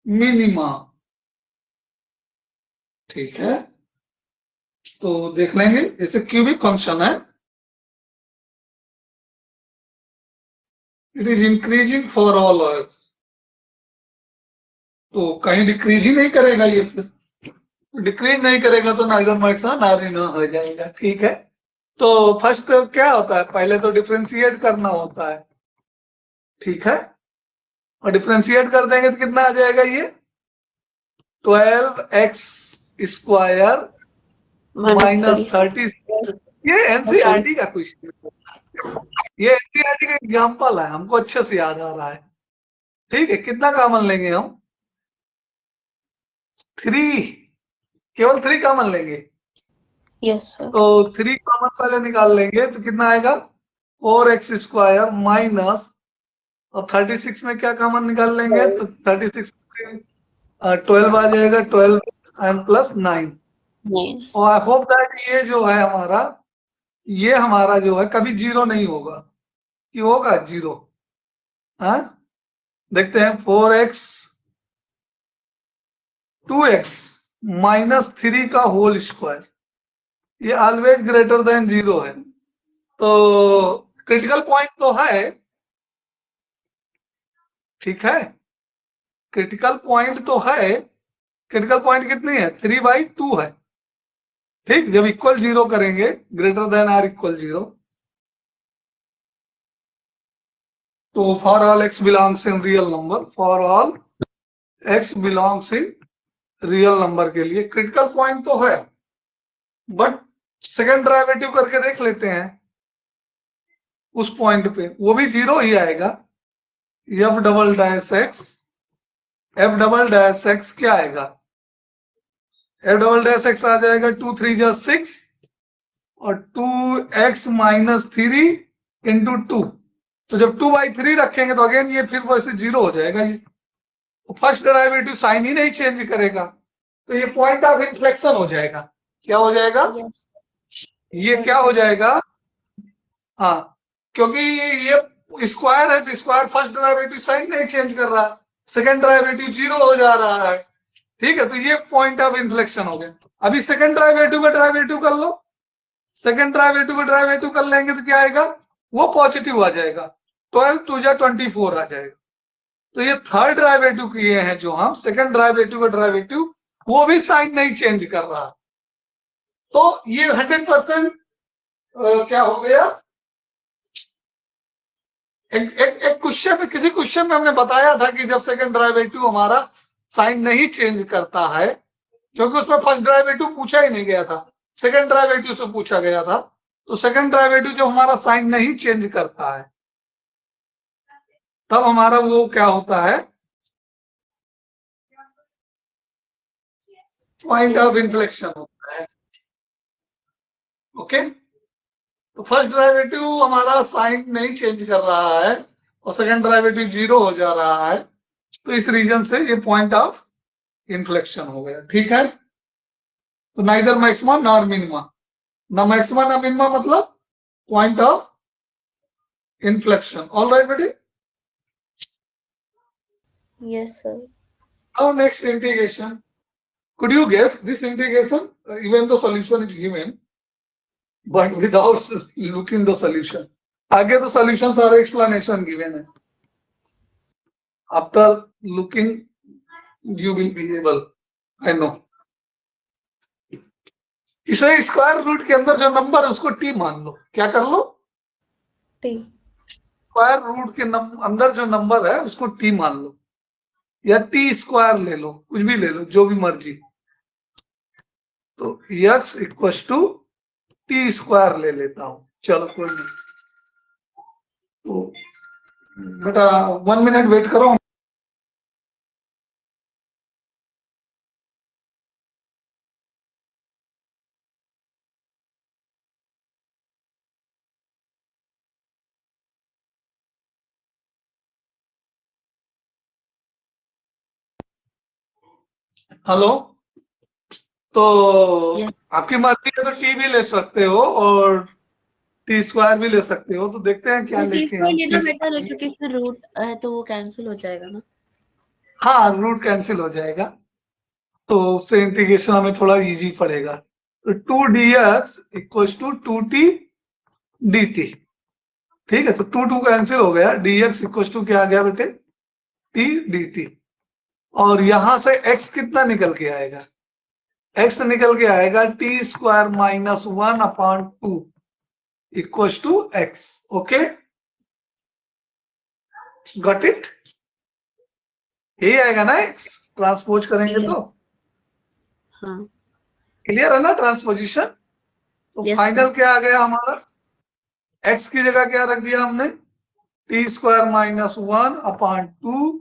minima. ठीक है, तो देख लेंगे। जैसे cubic function है, it is increasing for all अर्थ, तो कहीं डिक्रीज ही नहीं करेगा ये, फिर डिक्रीज नहीं करेगा तो नाइदर मैक्सिमा नॉर मिनिमा हो जाएगा। ठीक है, तो फर्स्ट क्या होता है? पहले तो डिफरेंशिएट करना होता है। ठीक है, और डिफरेंशिएट कर देंगे तो कितना आ जाएगा? ये 12x स्क्वायर माइनस 30। ये एनसीईआरटी का क्वेश्चन, ये एनसीईआरटी का एग्जाम्पल है, हमको अच्छे से याद आ रहा है। ठीक है, कितना कॉमन लेंगे हम? 3, केवल 3 कॉमन लेंगे। Yes sir. तो 3 कॉमन पहले निकाल लेंगे तो कितना आएगा? 4x स्क्वायर माइनस, और 36 में क्या कॉमन निकाल लेंगे? तो 36 12 आ जाएगा, 12 एंड प्लस 9। और आई होप दैट ये जो है हमारा, ये हमारा जो है कभी जीरो नहीं होगा, कि होगा जीरो? हाँ, देखते हैं। 4x 2x माइनस 3 का होल स्क्वायर, ये ऑलवेज ग्रेटर देन जीरो है। तो क्रिटिकल पॉइंट तो है, ठीक है, क्रिटिकल पॉइंट तो है। क्रिटिकल पॉइंट कितनी है? 3/2 है। ठीक, जब इक्वल जीरो करेंगे, greater than or equal zero, तो for all X belongs in real number, for all X belongs in real number के लिए क्रिटिकल पॉइंट तो है। बट सेकेंड डेरिवेटिव करके देख लेते हैं उस पॉइंट पे, वो भी जीरो ही आएगा। F double dash x, F double dash x क्या आएगा? एफ डबल डैश एक्स आ जाएगा 2 3 जा 6, और 2x माइनस 3 इंटू 2। तो जब 2/3 रखेंगे तो अगेन ये फिर वैसे जीरो हो जाएगा। ये फर्स्ट डेरिवेटिव साइन ही नहीं चेंज करेगा, तो ये पॉइंट ऑफ इन्फ्लेक्शन हो जाएगा। क्या हो जाएगा? ये क्या हो जाएगा, हाँ, क्योंकि ये स्क्वायर है तो स्क्वायर फर्स्ट डेरिवेटिव साइन नहीं चेंज कर रहा, सेकंड डेरिवेटिव 0 हो जा रहा है, ठीक है। तो ये पॉइंट ऑफ इन्फ्लेक्शन हो गया। अभी सेकंड डेरिवेटिव का डेरिवेटिव कर लो, सेकंड डेरिवेटिव का डेरिवेटिव कर लेंगे तो क्या आएगा, वो पॉजिटिव आ जाएगा, 12 2 जा 24 आ जाएगा। तो ये थर्ड डेरिवेटिव किए हैं जो हम, सेकंड डेरिवेटिव का डेरिवेटिव वो भी साइन नहीं चेंज कर रहा, तो ये 100% क्या हो गया। एक क्वेश्चन में, किसी क्वेश्चन में हमने बताया था कि जब सेकंड डेरिवेटिव हमारा साइन नहीं चेंज करता है, क्योंकि उसमें फर्स्ट डेरिवेटिव पूछा ही नहीं गया था, सेकंड डेरिवेटिव से पूछा गया था, तो सेकंड डेरिवेटिव जब हमारा साइन नहीं चेंज करता है तब हमारा वो क्या होता है, पॉइंट ऑफ इन्फ्लेक्शन होता है। ओके, तो फर्स्ट डेरिवेटिव हमारा साइन नहीं चेंज कर रहा है और सेकंड डेरिवेटिव 0 हो जा रहा है, तो इस रीजन से ये पॉइंट ऑफ इन्फ्लेक्शन हो गया, ठीक है। तो नाइदर मैक्सिमा नॉर मिनिमा, ना मैक्सिमा ना मिनिमा, मतलब point of inflection. All right बेटी, Yes, sir. now next integration. Could you guess this integration, even though solution is given, but without looking the solution? आगे तो solution सारे explanation given है. After looking, you will be able. I know. इसे square root के अंदर जो number है उसको टी मान लो, क्या कर लो, T. स्क्वायर रूट के अंदर जो नंबर है उसको टी मान लो, या टी स्क्वायर ले लो, कुछ भी ले लो, जो भी मर्जी। तो x equal to T square ले लेता हूं, चलो कोई नहीं। तो बेटा 1 मिनट वेट करो। हेलो, तो Yes. आपकी मर्जी है तो टी भी ले सकते हो और टी स्क्वायर भी ले सकते हो, तो देखते हैं क्या तो T लेके स्क्वायर हम। लेना बेटर है क्योंकि इसमें रूट है तो वो कैंसिल हो जाएगा ना। हाँ, रूट कैंसिल हो जाएगा, तो उससे इंटीग्रेशन हमें थोड़ा इजी पड़ेगा। तो 2dx equal to 2t dt, ठीक है। तो 2 कैंसिल हो गया, dx इक्वल टू क्या आ गया बेटे, t dt। और यहां से x कितना निकल के आएगा, x निकल के आएगा T square minus 1/2 equal to x। Okay, got it, यही आएगा ना x, ट्रांसपोज करेंगे तो। हाँ। क्लियर है ना ट्रांसपोजिशन। तो Yes, फाइनल क्या आ गया हमारा, x की जगह क्या रख दिया हमने, टी स्क्वायर माइनस 1/2,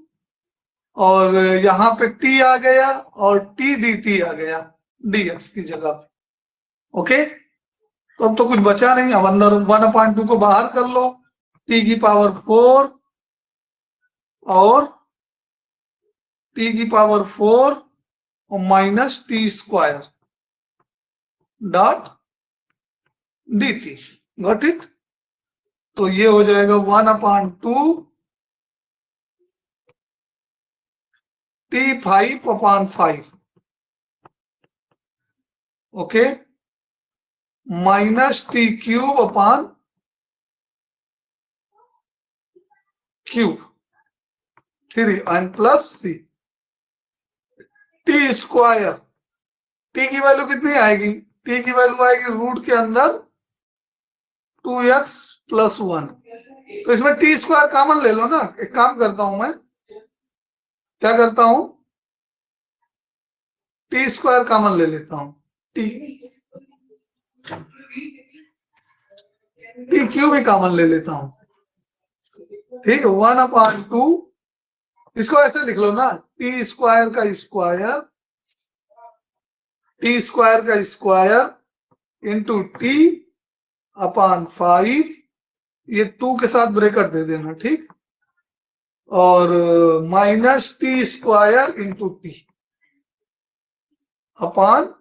और यहाँ पे t आ गया और t dt आ गया dx की जगह पे। ओके, तो अब तो कुछ बचा नहीं, अब अंदर 1/2 को बाहर कर लो, t की पावर 4 और t की पावर 4 और minus T square dot dt, got it. तो ये हो जाएगा 1/2 t5/5, okay, minus T cube upon cube 3 and plus C, T square, T की वैल्यू कितनी आएगी, टी की वैल्यू आएगी रूट के अंदर 2x + 1। तो इसमें टी स्क्वायर कॉमन ले लो ना, एक काम करता हूं मैं, क्या करता हूं, टी स्क्वायर कॉमन ले लेता हूं, टी क्यूब भी कॉमन ले लेता हूं, ठीक है। 1/2, इसको ऐसे लिख लो ना, टी स्क्वायर का स्क्वायर, टी स्क्वायर का स्क्वायर इंटू t/5, ये 2 के साथ ब्रेकेट दे देना, ठीक, और minus T square into T upon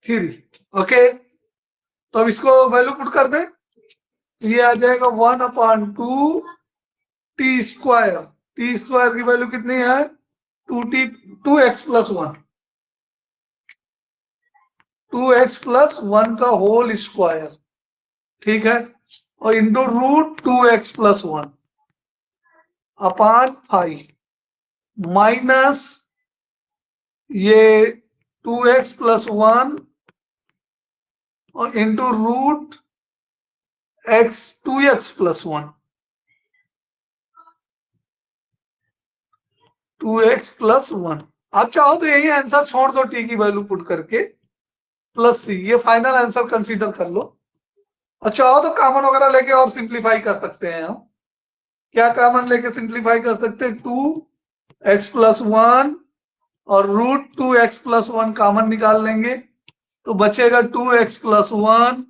3। Okay, तो अब इसको वैल्यू पुट कर दे, ये आ जाएगा 1/2 टी स्क्वायर। टी स्क्वायर की वैल्यू कितनी है? 2t 2x+1, 2x+1 का होल स्क्वायर, ठीक है, और into root 2x+1 upon 5 minus ये 2x+1 और into root x 2x+1 2x+1। आप चाहो तो यही आंसर छोड़ दो टी की वैल्यू पुट करके, प्लस सी, ये फाइनल आंसर कंसीडर कर लो। और चाहो तो कॉमन वगैरह लेके और सिंप्लीफाई कर सकते हैं हम। क्या कॉमन लेके सिंप्लीफाई कर सकते हैं? 2x+1 और रूट 2x+1 कॉमन निकाल लेंगे, तो बचेगा 2x+1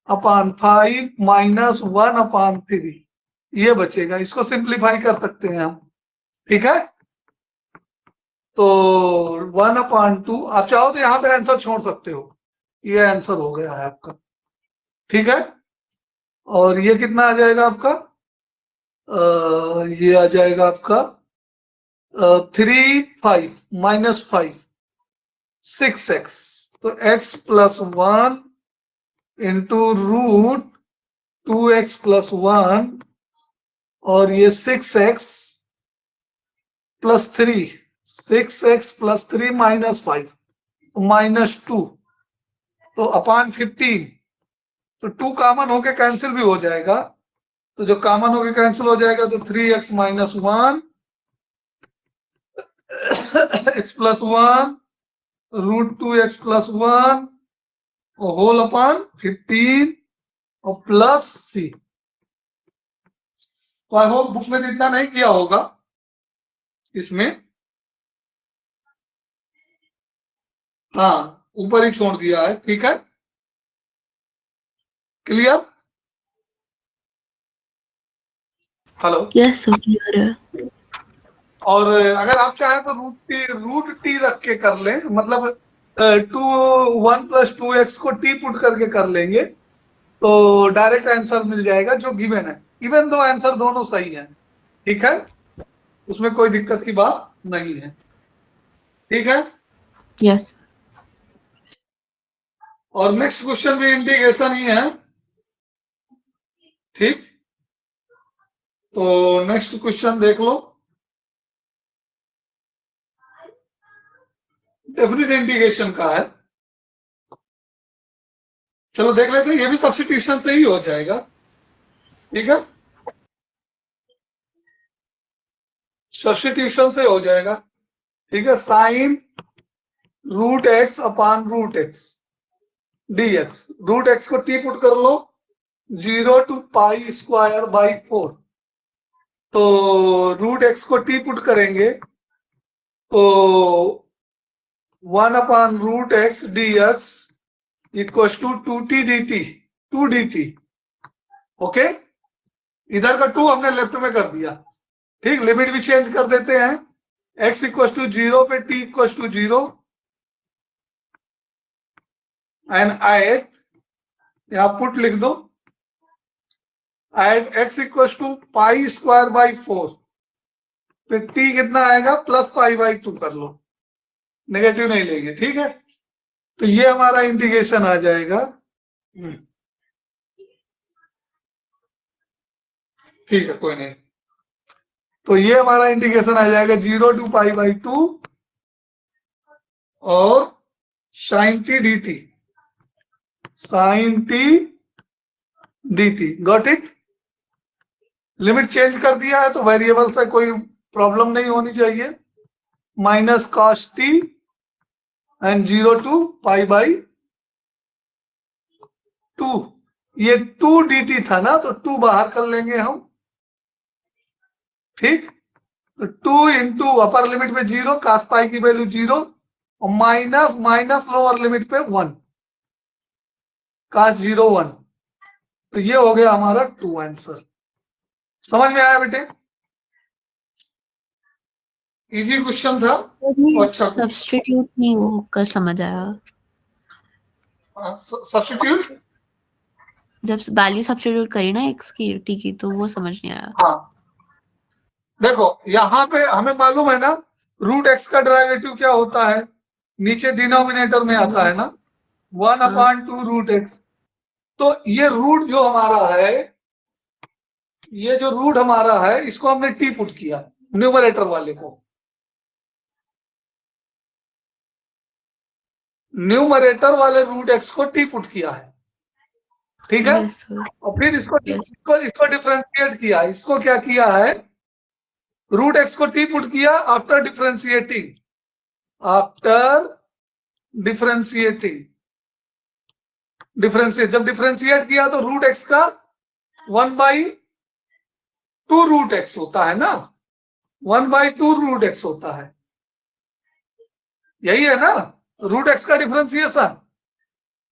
अपॉन 5 माइनस 1/3, ये बचेगा। इसको सिंप्लीफाई कर सकते हैं हम, ठीक है। तो 1/2, आप चाहो तो यहाँ पे आंसर छोड़ सकते हो, ये आंसर हो गया है आपका, ठीक है। और ये कितना आ जाएगा आपका? ये आ जाएगा आपका 3 5 माइनस 5 6x, तो x+1 इंटू रूट 2x+1 और ये 6x + 3, 6x + 3 -5 -2, तो अपॉन 15, तो 2 कॉमन होके कैंसिल भी हो जाएगा, तो जो कॉमन होके कैंसिल हो जाएगा तो 3x - 1 x+1 रूट 2x+1 और होल अपॉन 15 और प्लस सी। तो आई होप बुक में इतना नहीं किया होगा इसमें, हाँ ऊपर ही छोड़ दिया है, ठीक है, clear? Hello, yes sir clear है। और अगर आप चाहें तो रूट टी रख के कर लें, मतलब 1 + 2x को टी पुट करके कर लेंगे, तो डायरेक्ट आंसर मिल जाएगा जो गिवन है। इवन दो आंसर दोनों सही है, ठीक है, उसमें कोई दिक्कत की बात नहीं है, ठीक है। यस। और नेक्स्ट क्वेश्चन भी इंटीग्रेशन ही है, ठीक। तो नेक्स्ट क्वेश्चन देख लो, डेफिनेट इंटीग्रेशन का है। चलो देख लेते हैं, ये भी सब्स्टिट्यूशन से ही हो जाएगा, ठीक है, सब्स्टिट्यूशन से हो जाएगा, ठीक है। Sine root x upon root x dx, root x को t पुट कर लो, 0 to π²/4, तो रूट x को t पुट करेंगे तो 1/√x dx equal to 2t dt, 2 dt, okay. इधर का 2 हमने लेफ्ट में कर दिया, ठीक। लिमिट भी चेंज कर देते हैं, x = 0 पे t = 0 एंड ऐड, यहां पुट लिख दो, ऐड x = π²/4 पे t कितना आएगा +π/2 कर लो, नेगेटिव नहीं लेंगे, ठीक है। तो ये हमारा इंटीग्रेशन आ जाएगा, ठीक है, कोई नहीं। तो ये हमारा इंटीग्रेशन आ जाएगा 0 to π/2 और sin t dt, sin t dt, got it. Limit change कर दिया है तो वेरिएबल से कोई प्रॉब्लम नहीं होनी चाहिए, minus cos t and 0 to π/2, ये 2 dt था ना, तो 2 बाहर कर लेंगे हम, ठीक। तो 2 इंटू अपर लिमिट पे 0, cos π की वैल्यू 0 और माइनस माइनस लोअर लिमिट पे 1, cos 0 1, तो ये हो गया हमारा 2 आंसर। समझ में आया बेटे? इजी क्वेश्चन था, अच्छा सब्स्टिट्यूट नहीं वो कर समझ आया। सब्स्टिट्यूट, जब वैल्यू सब्स्टिट्यूट करी ना x की t की तो वो समझ नहीं आया। हाँ देखो यहाँ पे हमें मालूम है ना रूट एक्स का डेरिवेटिव क्या होता है, नीचे डिनोमिनेटर में आता है ना 1/2 रूट एक्स। तो ये रूट जो हमारा है, ये जो रूट हमारा है इसको हमने टी पुट किया न्यूमरेटर वाले को, न्यूमरेटर वाले रूट एक्स को टी पुट किया है, ठीक है। Yes sir. और फिर इसको Yes. इसको डिफरेंशिएट किया, इसको क्या किया है, रूट एक्स को टी पुट किया after differentiating, after differentiating, differentiate जब डिफरेंशिएट किया तो रूट एक्स का 1/2 रूट एक्स होता है ना, 1/2 रूट एक्स होता है, यही है ना रूट एक्स का डिफरेंशिएशन,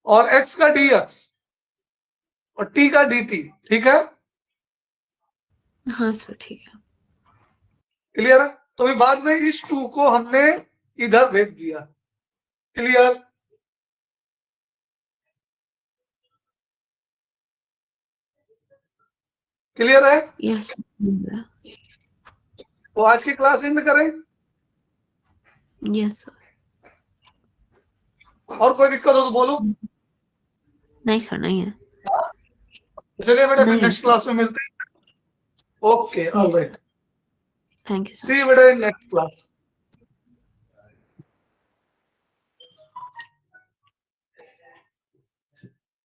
और एक्स का डी एक्स और टी का डी टी, ठीक है। हाँ सर ठीक है। क्लियर है। तो भी बाद में इस 2 को हमने इधर भेज दिया, क्लियर, क्लियर है। यस तो आज की क्लास एंड करें, यस सर। और कोई दिक्कत हो तो बोलो। नहीं सर नहीं है। चलिए बेटा फिर नहीं नेक्स्ट क्लास में मिलते हैं। Okay all right, thank you sir. See you बेटा इन नेक्स्ट क्लास।